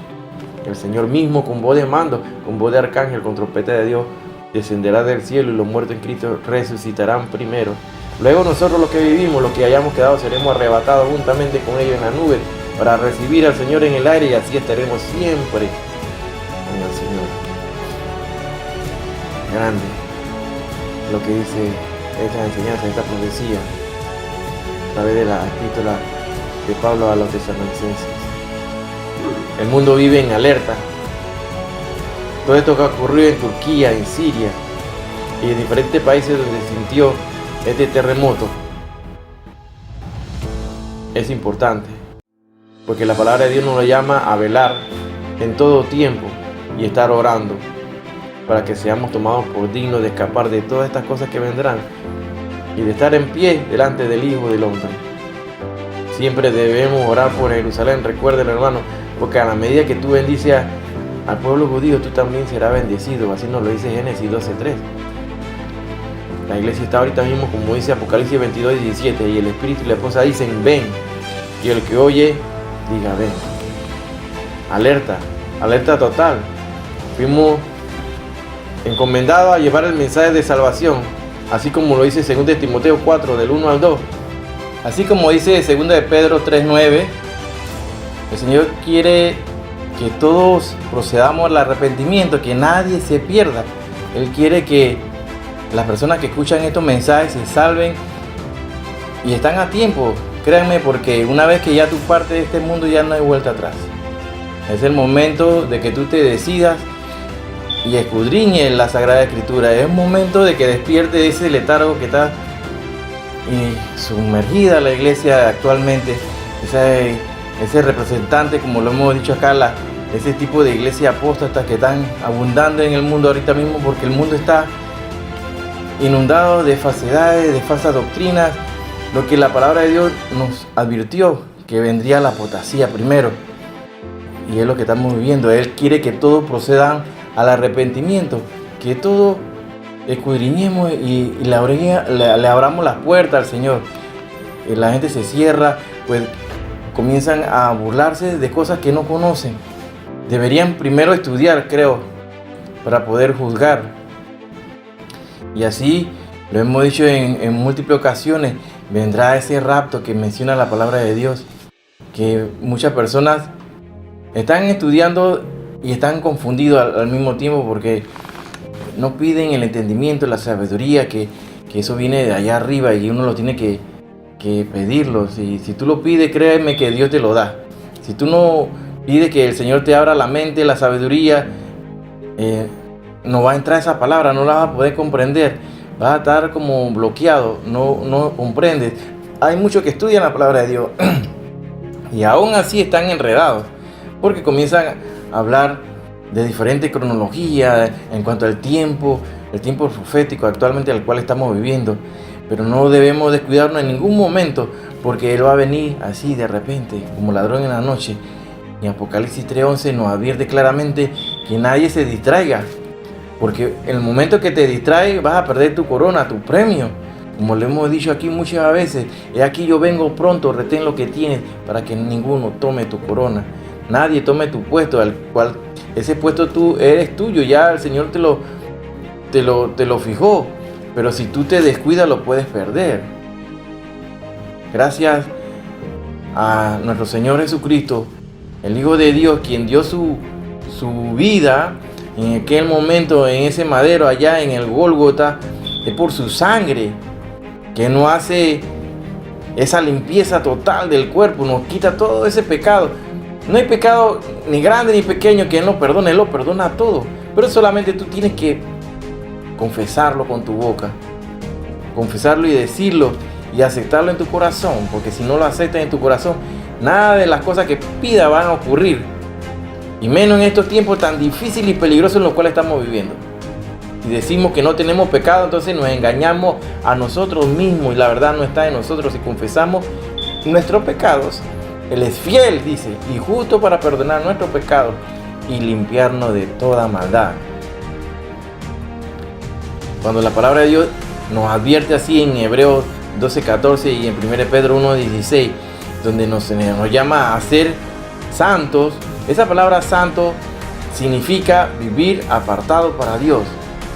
El Señor mismo con voz de mando, con voz de arcángel, con trompeta de Dios, descenderá del cielo y los muertos en Cristo resucitarán primero. Luego nosotros los que vivimos, los que hayamos quedado, seremos arrebatados juntamente con ellos en la nube para recibir al Señor en el aire y así estaremos siempre con el Señor. Grande lo que dice esta enseñanza, esta profecía a través de la epístola de Pablo a los tesalonicenses. El mundo vive en alerta. Todo esto que ha ocurrido en Turquía, en Siria y en diferentes países donde se sintió este terremoto es importante, porque la palabra de Dios nos lo llama a velar en todo tiempo y estar orando para que seamos tomados por dignos de escapar de todas estas cosas que vendrán y de estar en pie delante del Hijo del Hombre. Siempre debemos orar por Jerusalén, recuerden, hermano, porque a la medida que tú bendices al pueblo judío, tú también serás bendecido. Así nos lo dice Génesis 12:3. La iglesia está ahorita mismo, como dice Apocalipsis 22:17, y el Espíritu y la esposa dicen, ven, y el que oye, diga, ven. Alerta, alerta total. Fuimos encomendados a llevar el mensaje de salvación, así como lo dice 2 Timoteo 4, del 1 al 2. Así como dice 2 de Pedro 3:9, el Señor quiere que todos procedamos al arrepentimiento, que nadie se pierda. Él quiere que las personas que escuchan estos mensajes se salven y están a tiempo. Créanme, porque una vez que ya tú partes de este mundo ya no hay vuelta atrás. Es el momento de que tú te decidas y escudriñes la Sagrada Escritura. Es momento de que despiertes de ese letargo que está sumergida la iglesia actualmente. Ese representante, como lo hemos dicho acá, ese tipo de iglesia apóstata que están abundando en el mundo ahorita mismo, porque el mundo está inundado de falsedades, de falsas doctrinas. Lo que la palabra de Dios nos advirtió, que vendría la apostasía primero, y es lo que estamos viviendo. Él quiere que todos procedan al arrepentimiento, que todos escudriñemos y le abramos las puertas al Señor. La gente se cierra, pues comienzan a burlarse de cosas que no conocen. Deberían primero estudiar, creo, para poder juzgar. Y así, lo hemos dicho en múltiples ocasiones, vendrá ese rapto que menciona la palabra de Dios, que muchas personas están estudiando y están confundidos al mismo tiempo, porque no piden el entendimiento, la sabiduría, que eso viene de allá arriba y uno lo tiene que pedirlo. Si tú lo pides, créeme que Dios te lo da. Si tú no pides que el Señor te abra la mente, la sabiduría, no va a entrar esa palabra, no la vas a poder comprender, vas a estar como bloqueado, no comprendes. Hay muchos que estudian la palabra de Dios y aún así están enredados, porque comienzan a hablar de diferentes cronologías en cuanto al tiempo, el tiempo profético actualmente al cual estamos viviendo. Pero no debemos descuidarnos en ningún momento, porque Él va a venir así de repente, como ladrón en la noche. Y Apocalipsis 3:11 nos advierte claramente que nadie se distraiga, porque en el momento que te distraes vas a perder tu corona, tu premio. Como le hemos dicho aquí muchas veces, he aquí yo vengo pronto, retén lo que tienes para que ninguno tome tu corona. Nadie tome tu puesto, al cual ese puesto tú eres tuyo, ya el Señor te lo fijó. Pero si tú te descuidas, lo puedes perder. Gracias a nuestro Señor Jesucristo, el Hijo de Dios, quien dio su vida en aquel momento, en ese madero allá en el Gólgota, es por su sangre que nos hace esa limpieza total del cuerpo, nos quita todo ese pecado. No hay pecado ni grande ni pequeño que Él no perdone, Él lo perdona todo. Pero solamente tú tienes que confesarlo con tu boca, confesarlo y decirlo y aceptarlo en tu corazón, porque si no lo aceptas en tu corazón, nada de las cosas que pida van a ocurrir, y menos en estos tiempos tan difíciles y peligrosos en los cuales estamos viviendo. Si decimos que no tenemos pecado, entonces nos engañamos a nosotros mismos y la verdad no está en nosotros. Si confesamos nuestros pecados, Él es fiel, dice, y justo para perdonar nuestros pecados y limpiarnos de toda maldad. Cuando la palabra de Dios nos advierte así en Hebreos 12:14 y en 1 Pedro 1:16, donde nos llama a ser santos, esa palabra santo significa vivir apartado para Dios.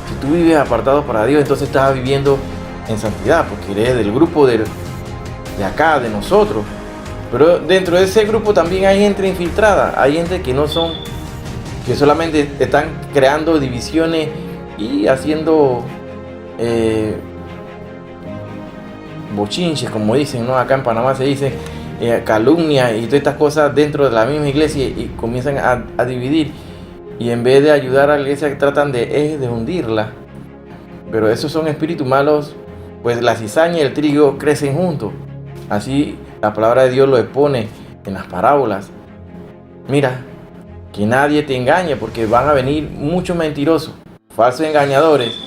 Si tú vives apartado para Dios, entonces estás viviendo en santidad, porque eres del grupo de acá, de nosotros. Pero dentro de ese grupo también hay gente infiltrada, hay gente que no son, que solamente están creando divisiones y haciendo bochinches, como dicen, ¿no? Acá en Panamá se dice calumnia y todas estas cosas dentro de la misma iglesia, y comienzan a dividir, y en vez de ayudar a la iglesia tratan de hundirla. Pero esos son espíritus malos, pues la cizaña y el trigo crecen juntos. Así la palabra de Dios lo expone en las parábolas. Mira, que nadie te engañe, porque van a venir muchos mentirosos, falsos engañadores,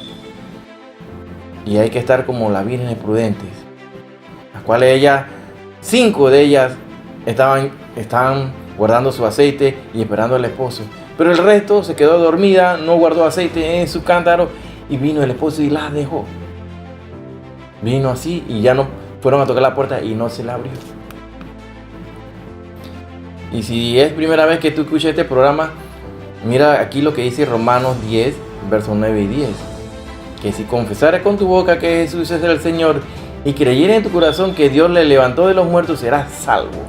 y hay que estar como las vírgenes prudentes, las cuales 5 de ellas estaban guardando su aceite y esperando al esposo, pero el resto se quedó dormida, no guardó aceite en su cántaro, y vino el esposo y la dejó. Vino así y ya no fueron a tocar la puerta y no se la abrió. Y si es primera vez que tú escuchas este programa, mira aquí lo que dice Romanos 10, versos 9 y 10. Que si confesares con tu boca que Jesús es el Señor y creyeres en tu corazón que Dios le levantó de los muertos, serás salvo.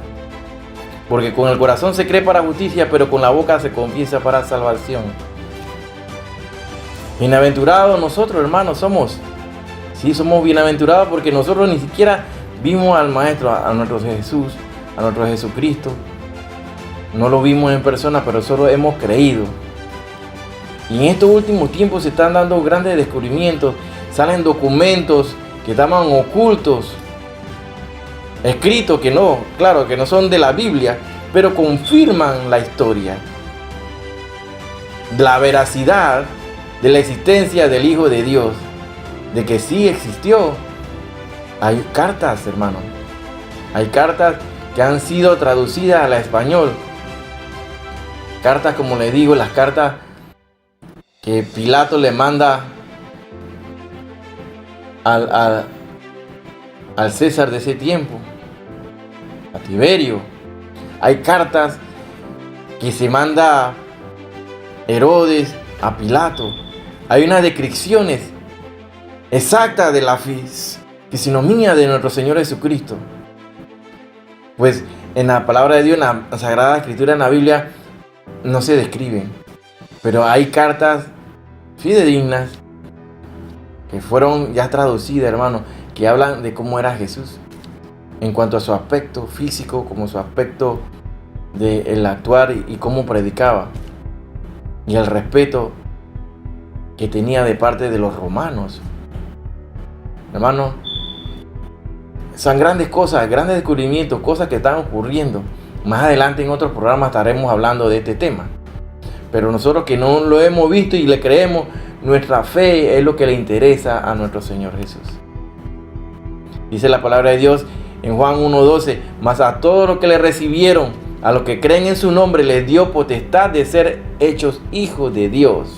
Porque con el corazón se cree para justicia, pero con la boca se confiesa para salvación. Bienaventurados nosotros, hermanos, somos. Sí, somos bienaventurados porque nosotros ni siquiera vimos al Maestro, a nuestro Jesús, a nuestro Jesucristo. No lo vimos en persona, pero solo hemos creído. Y en estos últimos tiempos se están dando grandes descubrimientos. Salen documentos que estaban ocultos, escritos que no, claro, que no son de la Biblia, pero confirman la historia, la veracidad de la existencia del Hijo de Dios, de que sí existió. Hay cartas, hermano. Hay cartas que han sido traducidas al español. Cartas, como les digo, las cartas que Pilato le manda al César de ese tiempo, a Tiberio. Hay cartas que se manda Herodes a Pilato. Hay unas descripciones exactas de la fisionomía de nuestro Señor Jesucristo. Pues en la palabra de Dios, en la Sagrada Escritura, en la Biblia, no se describen. Pero hay cartas fidedignas que fueron ya traducidas, hermano, que hablan de cómo era Jesús en cuanto a su aspecto físico, como su aspecto del actuar y cómo predicaba, y el respeto que tenía de parte de los romanos. Hermano, son grandes cosas, grandes descubrimientos, cosas que están ocurriendo. Más adelante en otros programas estaremos hablando de este tema. Pero nosotros que no lo hemos visto y le creemos, nuestra fe es lo que le interesa a nuestro Señor Jesús. Dice la palabra de Dios en Juan 1:12, mas a todos los que le recibieron, a los que creen en su nombre, les dio potestad de ser hechos hijos de Dios.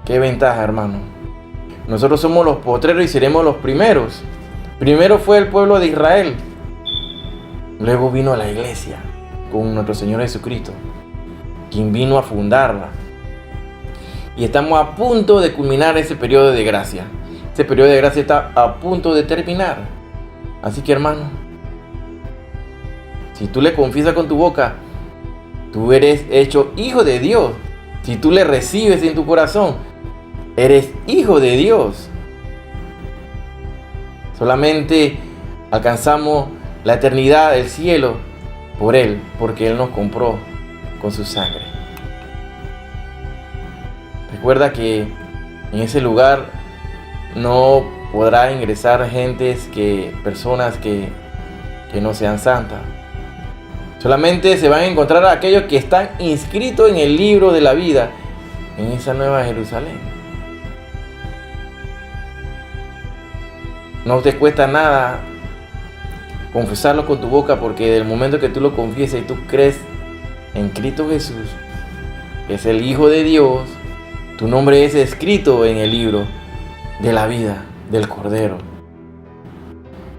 Qué ventaja, hermano. Nosotros somos los postreros y seremos los primeros. Primero fue el pueblo de Israel. Luego vino la iglesia con nuestro Señor Jesucristo, quien vino a fundarla. Y estamos a punto de culminar ese periodo de gracia. Ese periodo de gracia está a punto de terminar. Así que, hermano, si tú le confiesas con tu boca, tú eres hecho hijo de Dios. Si tú le recibes en tu corazón, eres hijo de Dios. Solamente alcanzamos la eternidad, el cielo, por Él, porque Él nos compró con su sangre. Recuerda que en ese lugar no podrá ingresar personas que no sean santas. Solamente se van a encontrar aquellos que están inscritos en el libro de la vida, en esa nueva Jerusalén. No te cuesta nada confesarlo con tu boca, porque del momento que tú lo confiesas y tú crees en Cristo Jesús, que es el Hijo de Dios, tu nombre es escrito en el libro de la vida del Cordero.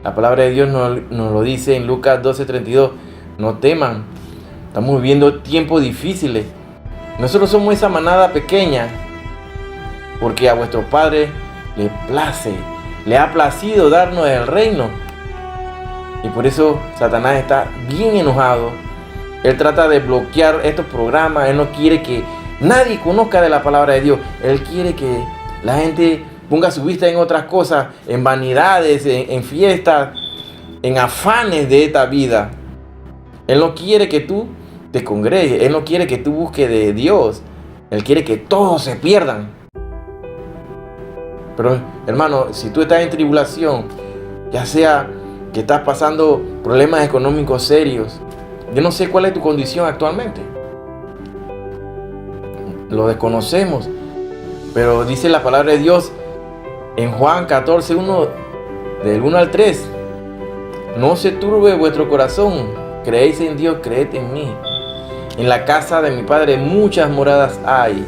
La palabra de Dios nos lo dice en Lucas 12:32. No teman, estamos viviendo tiempos difíciles. Nosotros somos esa manada pequeña, porque a vuestro Padre le ha placido darnos el reino. Y por eso Satanás está bien enojado. Él trata de bloquear estos programas. Él no quiere que nadie conozca de la palabra de Dios. Él quiere que la gente ponga su vista en otras cosas, en vanidades, en fiestas, en afanes de esta vida. Él no quiere que tú te congregues. Él no quiere que tú busques de Dios. Él quiere que todos se pierdan. Pero hermano, si tú estás en tribulación, ya sea que estás pasando problemas económicos serios, yo no sé cuál es tu condición actualmente. Lo desconocemos. Pero dice la palabra de Dios en Juan 14:1, del 1 al 3. No se turbe vuestro corazón. Creéis en Dios, creed en mí. En la casa de mi Padre muchas moradas hay.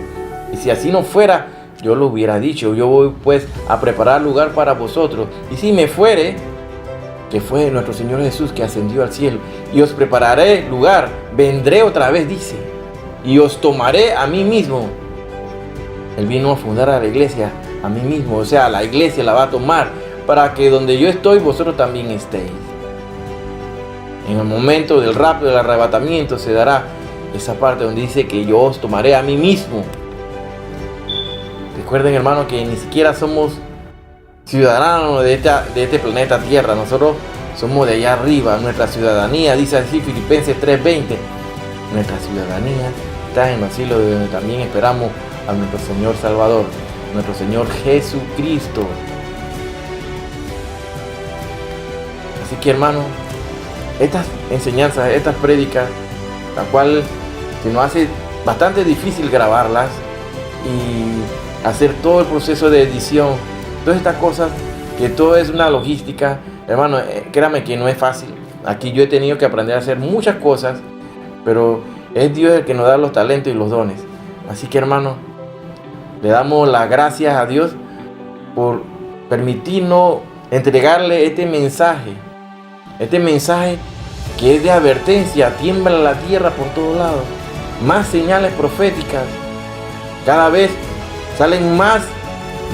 Y si así no fuera, yo lo hubiera dicho. Yo voy pues a preparar lugar para vosotros. Y si me fuere, que fue nuestro Señor Jesús que ascendió al cielo, y os prepararé lugar, vendré otra vez, dice, y os tomaré a mí mismo. Él vino a fundar a la iglesia a mí mismo. O sea, la iglesia la va a tomar para que donde yo estoy, vosotros también estéis. En el momento del rapto, del arrebatamiento, se dará esa parte donde dice que yo os tomaré a mí mismo. Recuerden, hermano, que ni siquiera somos ciudadanos de este planeta Tierra. Nosotros somos de allá arriba. Nuestra ciudadanía, dice así Filipenses 3:20, nuestra ciudadanía está en los cielos, de donde también esperamos a nuestro Señor Salvador, nuestro Señor Jesucristo. Así que, hermano, estas enseñanzas, estas prédicas, la cual se nos hace bastante difícil grabarlas y hacer todo el proceso de edición, todas estas cosas, que todo es una logística, hermano, créame que no es fácil. Aquí yo he tenido que aprender a hacer muchas cosas, pero es Dios el que nos da los talentos y los dones. Así que, hermano, le damos las gracias a Dios por permitirnos entregarle este mensaje que es de advertencia. Tiembla la tierra por todos lados. Más señales proféticas. Cada vez salen más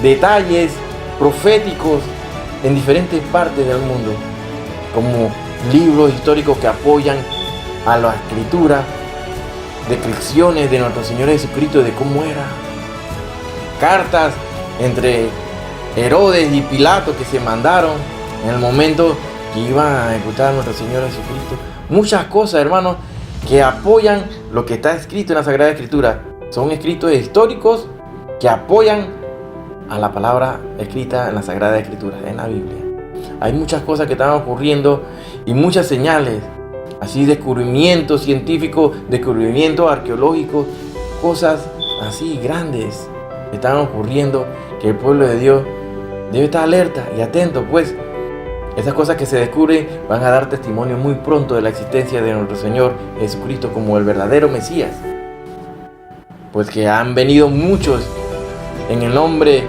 detalles proféticos en diferentes partes del mundo, como libros históricos que apoyan a la escritura, descripciones de nuestro Señor Jesucristo, de cómo era, cartas entre Herodes y Pilato que se mandaron en el momento que iban a ejecutar a nuestro Señor Jesucristo. Muchas cosas, hermanos, que apoyan lo que está escrito en la Sagrada Escritura. Son escritos históricos que apoyan a la palabra escrita en la Sagrada Escritura, en la Biblia. Hay muchas cosas que están ocurriendo y muchas señales, así descubrimientos científicos, descubrimientos arqueológicos, cosas así grandes que están ocurriendo, que el pueblo de Dios debe estar alerta y atento, pues esas cosas que se descubren van a dar testimonio muy pronto de la existencia de nuestro Señor Jesucristo como el verdadero Mesías. Pues que han venido muchos en el nombre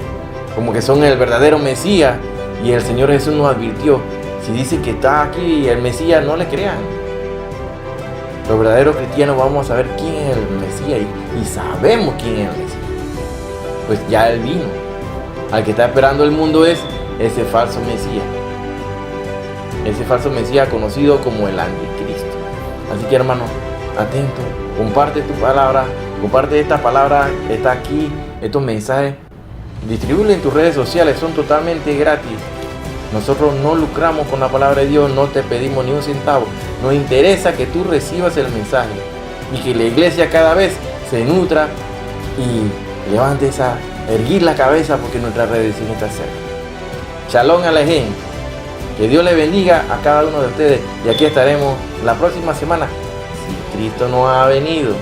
como que son el verdadero Mesías, y el Señor Jesús nos advirtió: si dice que está aquí el Mesías, no le crean. Los verdaderos cristianos vamos a saber quién es el Mesías, y sabemos quién es el Mesías. Pues ya Él vino. Al que está esperando el mundo es ese falso Mesías. Ese falso Mesías conocido como el Anticristo. Así que, hermano, atento, comparte tu palabra, comparte esta palabra, está aquí, estos mensajes, distribúyelo en tus redes sociales, son totalmente gratis. Nosotros no lucramos con la palabra de Dios, no te pedimos ni un centavo, nos interesa que tú recibas el mensaje y que la iglesia cada vez se nutra y levante erguir la cabeza porque nuestra redención está cerca. Shalom Alejem. Que Dios le bendiga a cada uno de ustedes y aquí estaremos la próxima semana si Cristo no ha venido.